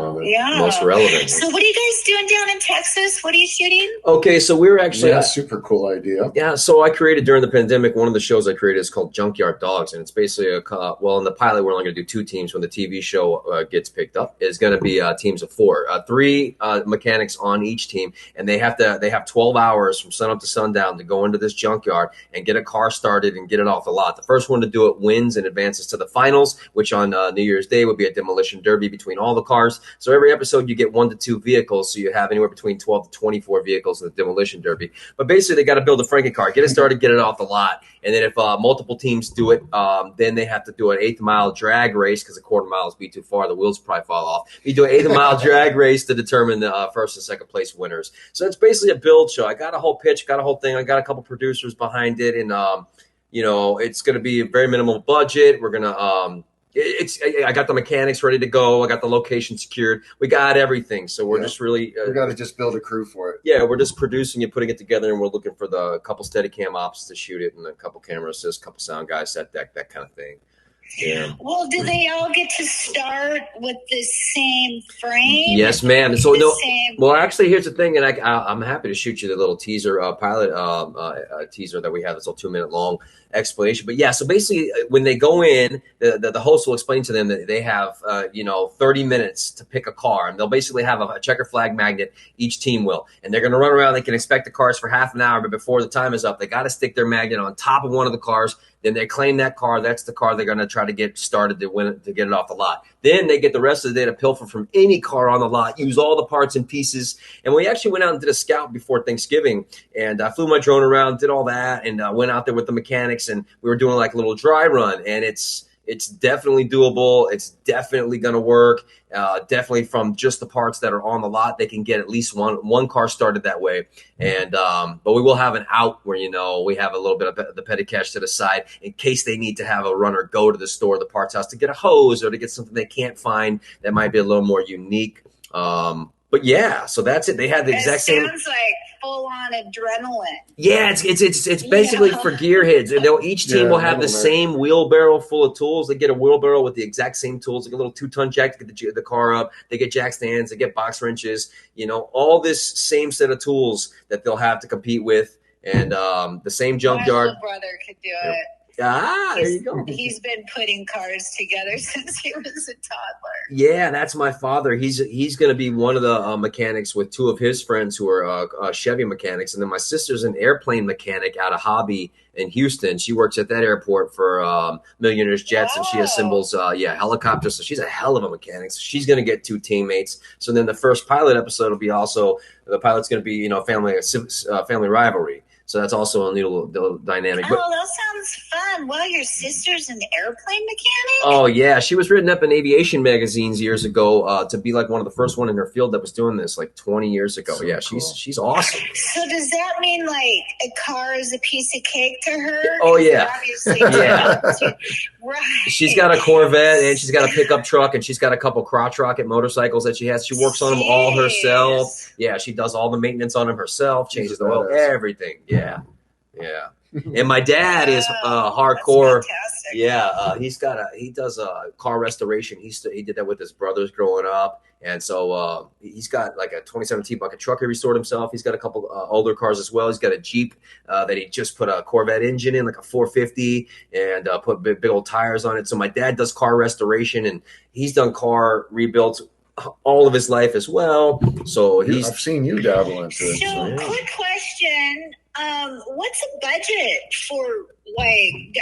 Most relevant. So what are you guys doing down in Texas? What are you shooting? Okay, so we're actually super cool idea. Yeah, so I created during the pandemic, one of the shows I created is called Junkyard Dogs, and it's basically in the pilot we're only going to do 2 teams. When the TV show gets picked up, it's going to be teams of 4, 3 mechanics on each team, and they have 12 hours from sun up to sundown to go into this junkyard and get a car started and get it off the lot. The first one to do it wins and advances to the finals, which on New Year's Day would be a demolition derby between all the cars. So every episode you get 1 to 2 vehicles, so you have anywhere between 12 to 24 vehicles in the demolition derby. But basically they got to build a Franken car, get it started, get it off the lot, and then if multiple teams do it, then they have to do an 1/8 mile drag race, because a 1/4 mile is be too far, the wheels probably fall off. You do an 1/8 mile drag race to determine the first and second place winners. So it's basically a build show. I got a whole pitch, got a whole thing, I got a couple producers behind it, and you know, it's going to be a very minimal budget. We're going to I got the mechanics ready to go. I got the location secured. We got everything. So we're just really we got to just build a crew for it. Yeah, we're just producing it, putting it together, and we're looking for the couple Steadicam ops to shoot it, and a couple camera assists, couple sound guys, set deck, that kind of thing. Yeah. Well, do they all get to start with the same frame? Yes, ma'am. So well, actually, here's the thing, and I'm happy to shoot you the little teaser pilot teaser that we have. It's a 2-minute long explanation. But yeah, so basically, when they go in, the host will explain to them that they have 30 minutes to pick a car, and they'll basically have a checker flag magnet. Each team will, and they're going to run around. They can inspect the cars for half an hour, but before the time is up, they got to stick their magnet on top of one of the cars. Then they claim that car. That's the car they're going to try to get started to win it, to get it off the lot. Then they get the rest of the day to pilfer from any car on the lot, use all the parts and pieces. And we actually went out and did a scout before Thanksgiving, and I flew my drone around, did all that, and went out there with the mechanics, and we were doing like a little dry run. And it's definitely doable. It's definitely going to work. Definitely from just the parts that are on the lot, they can get at least one car started that way. And but we will have an out where, we have a little bit of the petty cash to the side in case they need to have a runner go to the store, the parts house, to get a hose or to get something they can't find that might be a little more unique. But yeah, so that's it. They had the exact same. Sounds like full on adrenaline. Yeah, it's basically for gearheads, and each team will have the same wheelbarrow full of tools. They get a wheelbarrow with the exact same tools, like a little 2-ton jack to get the car up. They get jack stands, they get box wrenches. All this same set of tools that they'll have to compete with, and the same junkyard. My little brother could do it. There you go. He's been putting cars together since he was a toddler. Yeah, that's my father. He's going to be one of the mechanics with two of his friends who are Chevy mechanics, and then my sister's an airplane mechanic out of Hobby in Houston. She works at that airport for Millionaire's Jets, and she assembles helicopters. So she's a hell of a mechanic. So she's going to get two teammates. So then the first pilot episode will be also the pilot's going to be family rivalry. So that's also a little dynamic. Oh, that sounds fun. Well, your sister's an airplane mechanic? Oh, yeah. She was written up in aviation magazines years ago to be like one of the first one in her field that was doing this like 20 years ago. So yeah, cool. She's awesome. So does that mean like a car is a piece of cake to her? Oh, yeah. Obviously, yeah. Right. She's got a Corvette and she's got a pickup truck and she's got a couple crotch rocket motorcycles that she has. She works on them all herself. Yeah, she does all the maintenance on them herself, changes the oil, everything. Yeah. And my dad is hardcore. Yeah, he does car restoration. He did that with his brothers growing up, and so he's got like a 2017 bucket truck he restored himself. He's got a couple older cars as well. He's got a Jeep that he just put a Corvette engine in, like a 450, and put big old tires on it. So my dad does car restoration, and he's done car rebuilds all of his life as well. So I've seen you dabble into it. So quick question. What's a budget for, like,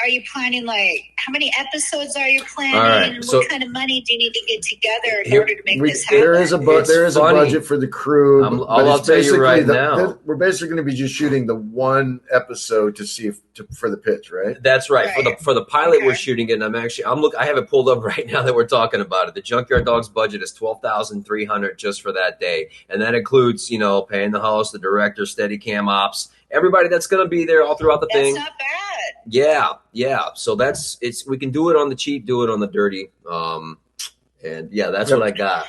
are you planning, like, how many episodes are you planning? All right, and what kind of money do you need to get together in order to make this happen? There is a budget for the crew. I'll tell you right now. We're basically going to be just shooting the one episode to see for the pitch, right? That's right. For the pilot, we're shooting it. And I have it pulled up right now that we're talking about it. The Junkyard Dogs budget is $12,300 just for that day, and that includes paying the host, the director, Steadicam ops, everybody that's going to be there all throughout the thing. That's not bad. Yeah. So we can do it on the cheap, do it on the dirty. And yeah, that's what I got.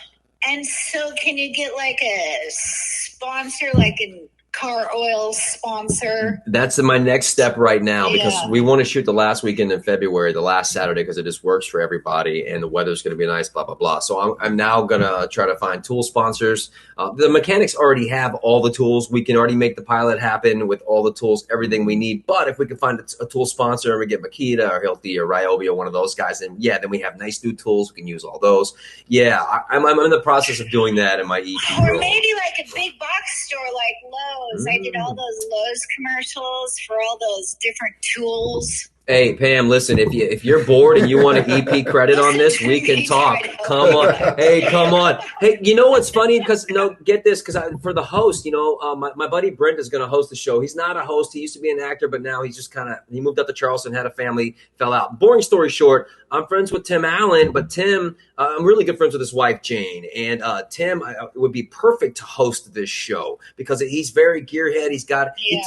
And so can you get like a sponsor, like a car oil sponsor? That's my next step right now because we want to shoot the last weekend in February, the last Saturday, because it just works for everybody and the weather's going to be nice, blah, blah, blah. So I'm now going to try to find tool sponsors. The mechanics already have all the tools. We can already make the pilot happen with all the tools, everything we need. But if we can find a tool sponsor and we get Makita or Hilti or Ryobi or one of those guys, then we have nice new tools. We can use all those. Yeah, I'm in the process of doing that in my EP. Or maybe like a big box store like Lowe's. I did all those Lowe's commercials for all those different tools. Hey, Pam, listen, if you're bored and you want an EP credit on this, we can talk. Come on. Hey, come on. Hey, you know what's funny? Because, get this, because for the host, my buddy Brent is going to host the show. He's not a host. He used to be an actor, but now he's just he moved up to Charleston, had a family, fell out. Boring story short, I'm friends with Tim Allen, but Tim, I'm really good friends with his wife, Jane. And Tim would be perfect to host this show because he's very gearhead.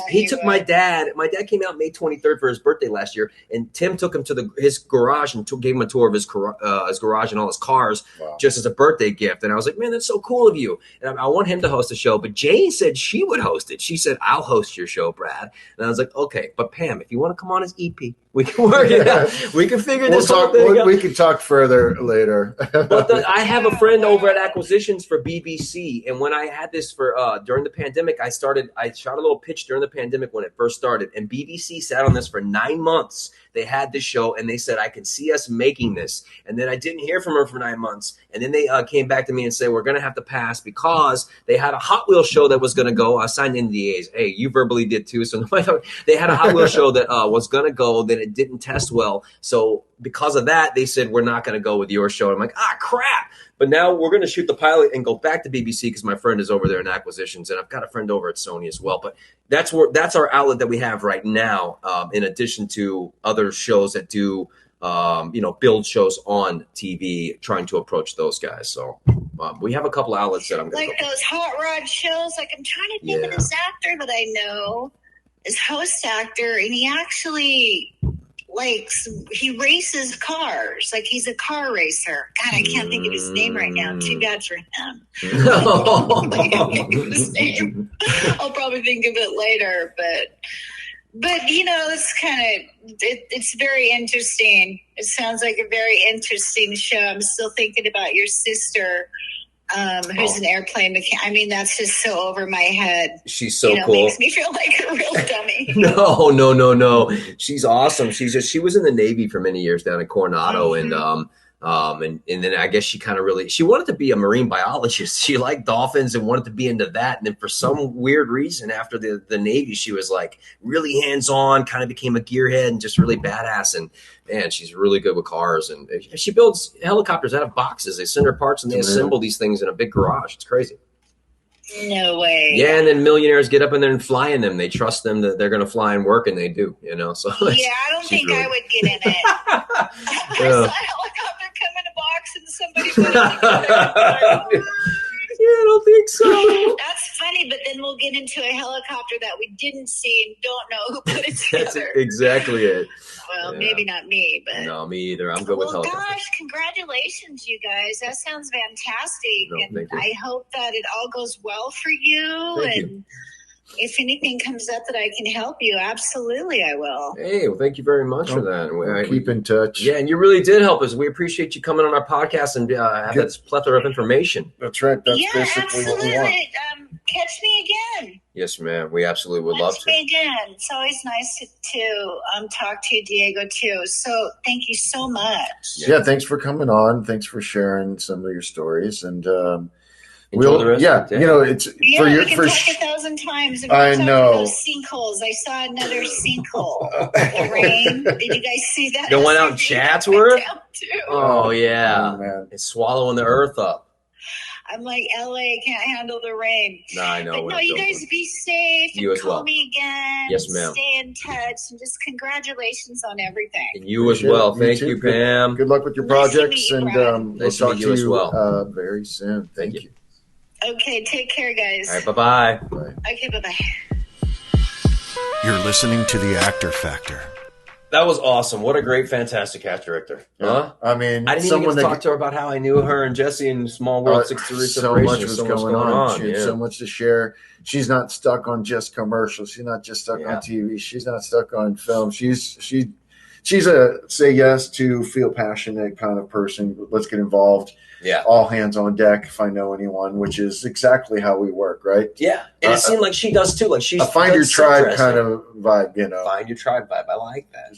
He took my dad. My dad came out May 23rd for his birthday last year. And Tim took him to his garage and gave him a tour of his garage and all his cars just as a birthday gift. And I was like, man, that's so cool of you. And I want him to host the show. But Jane said she would host it. She said, I'll host your show, Brad. And I was like, okay. But Pam, if you want to come on as EP, we can work it out. We can figure this whole thing out. We can talk further later. But I have a friend over at Acquisitions for BBC. And when I had this during the pandemic, I shot a little pitch during the pandemic when it first started. And BBC sat on this for 9 months. They had this show and they said, I can see us making this. And then I didn't hear from her for 9 months. And then they came back to me and said, we're going to have to pass because they had a Hot Wheels show that was going to go. I signed NDAs. Hey, you verbally did too. So they had a Hot Wheels show that was going to go, then it didn't test well. So because of that, they said, we're not going to go with your show. I'm like, crap. But now we're going to shoot the pilot and go back to BBC because my friend is over there in Acquisitions, and I've got a friend over at Sony as well. But that's our outlet that we have right now, in addition to other shows that do, build shows on TV, trying to approach those guys. So we have a couple outlets that I'm going to like those hot rod shows. Like I'm trying to think of this actor that I know, this host actor, and he actually he races cars. Like he's a car racer. God, I can't think of his name right now. Too bad for him. I can't think of his name. I'll probably think of it later. But it's it's very interesting. It sounds like a very interesting show. I'm still thinking about your sister. who's an airplane mechanic. I mean, that's just so over my head. She's so cool. Makes me feel like a real dummy. No. She's awesome. She was in the Navy for many years down in Coronado, and then I guess she wanted to be a marine biologist. She liked dolphins and wanted to be into that. And then for some weird reason, after the Navy, she was like really hands-on, kind of became a gearhead and just really badass. And man, she's really good with cars. And she builds helicopters out of boxes. They send her parts and they assemble these things in a big garage. It's crazy. No way. Yeah, and then millionaires get up in there and fly in them. They trust them that they're going to fly and work, and they do. So yeah, I don't think I would get in it. I saw a helicopter come in a box and somebody put it together. Yeah, I don't think so. That's funny, but then we'll get into a helicopter that we didn't see and don't know who put it together. That's exactly it. Well, maybe not me, but no, me either. I'm good with helicopters. Gosh, congratulations, you guys! That sounds fantastic, and I hope that it all goes well for you. Thank you. If anything comes up that I can help you, absolutely I will. Hey, well, thank you very much for that. We'll keep in touch. Yeah, and you really did help us. We appreciate you coming on our podcast and have this plethora of information. That's right. That's basically what we want. Catch me again. Yes, ma'am. We absolutely would love to. Catch me again. It's always nice to talk to you, Diego, too. So thank you so much. Yeah, thanks for coming on. Thanks for sharing some of your stories. And enjoy the rest of the day. It's for your we can talk 1,000 times. I know. Those sinkholes. I saw another sinkhole. The rain. Did you guys see that? The one out in Chatsworth? Oh, yeah. Oh, man. It's swallowing the earth up. I'm like, LA can't handle the rain. No, I know. But no, you guys be safe. You as well. Call me again. Yes, ma'am. Stay in touch. And just congratulations on everything. And you as well. Thank you, Pam. Good luck with your projects. And we'll talk to you as well. Very soon. Thank you. Okay, take care, guys. All right, bye-bye. Bye. Okay, bye-bye. You're listening to The Actor Factor. That was awesome. What a great, fantastic cast director. Huh? I mean, I didn't even get to talk to her about how I knew her and Jesse in Small World 6 Degrees so Separation. much was going on. She had yeah. so much to share. She's not stuck on just commercials. She's not just stuck on TV. She's not stuck on film. She's a say yes to feel passionate kind of person. Let's get involved. Yeah. All hands on deck if I know anyone, which is exactly how we work, right? Yeah. And it seemed like she does too. Like she's a find your tribe kind of vibe, Find your tribe vibe. I like that.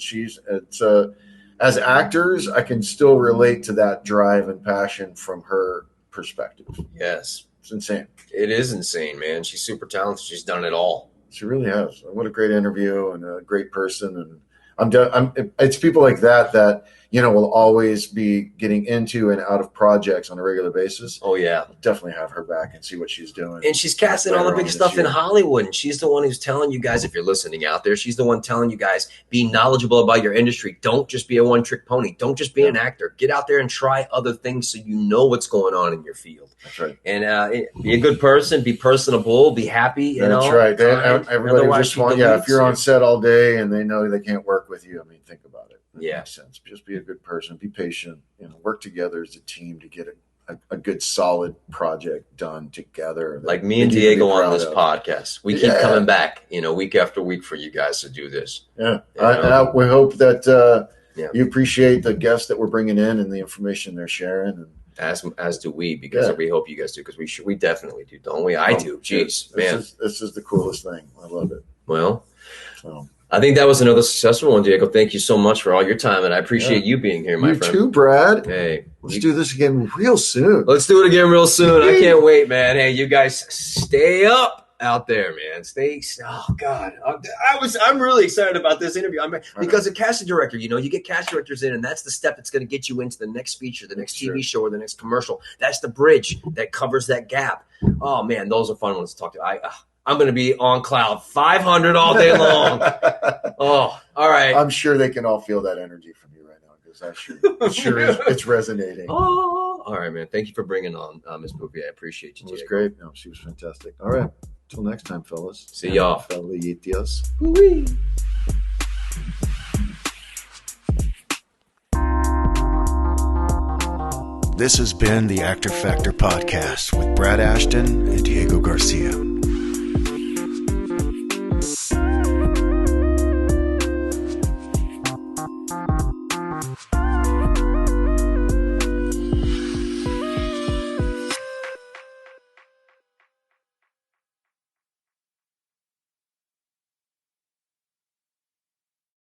As actors, I can still relate to that drive and passion from her perspective. Yes. It's insane. It is insane, man. She's super talented. She's done it all. She really has. What a great interview and a great person. And it's people like that will always be getting into and out of projects on a regular basis. Oh, yeah. I'll definitely have her back and see what she's doing. And she's casting all the big stuff in Hollywood. And she's the one who's telling you guys, if you're listening out there, she's the one telling you guys, be knowledgeable about your industry. Don't just be a one-trick pony. Don't just be an actor. Get out there and try other things so you know what's going on in your field. That's right. And be a good person. Be personable. Be happy. That's right. Everybody just wants, if you're on set all day and they know they can't work with you, I mean, think about it. That makes sense. Just be a good person. Be patient. Work together as a team to get a good, solid project done together. Like me and Diego on this podcast. We keep coming back, week after week for you guys to do this. Yeah. We hope that you appreciate the guests that we're bringing in and the information they're sharing. And as do we, because we hope you guys do, because we definitely do, don't we? I do. Jeez, man. This is the coolest thing. I love it. Well, I think that was another successful one, Diego. Thank you so much for all your time, and I appreciate you being here, my friend. You too, Brad. Hey. Let's do this again real soon. Let's do it again real soon. I can't wait, man. Hey, you guys stay up out there, man. Oh, God. I'm really excited about this interview. Because a casting director, you get cast directors in, and that's the step that's going to get you into the next feature, the next TV show, or the next commercial. That's the bridge that covers that gap. Oh, man, those are fun ones to talk to. I'm going to be on cloud 500 all day long. Oh, all right. I'm sure they can all feel that energy from you right now, because it's resonating. Oh, all right, man. Thank you for bringing on Miss Bouvier. I appreciate you. It was great. No, she was fantastic. All right. Till next time, fellas. See y'all. Fellitos. This has been the Actor Factor Podcast with Brad Ashton and Diego Garcia.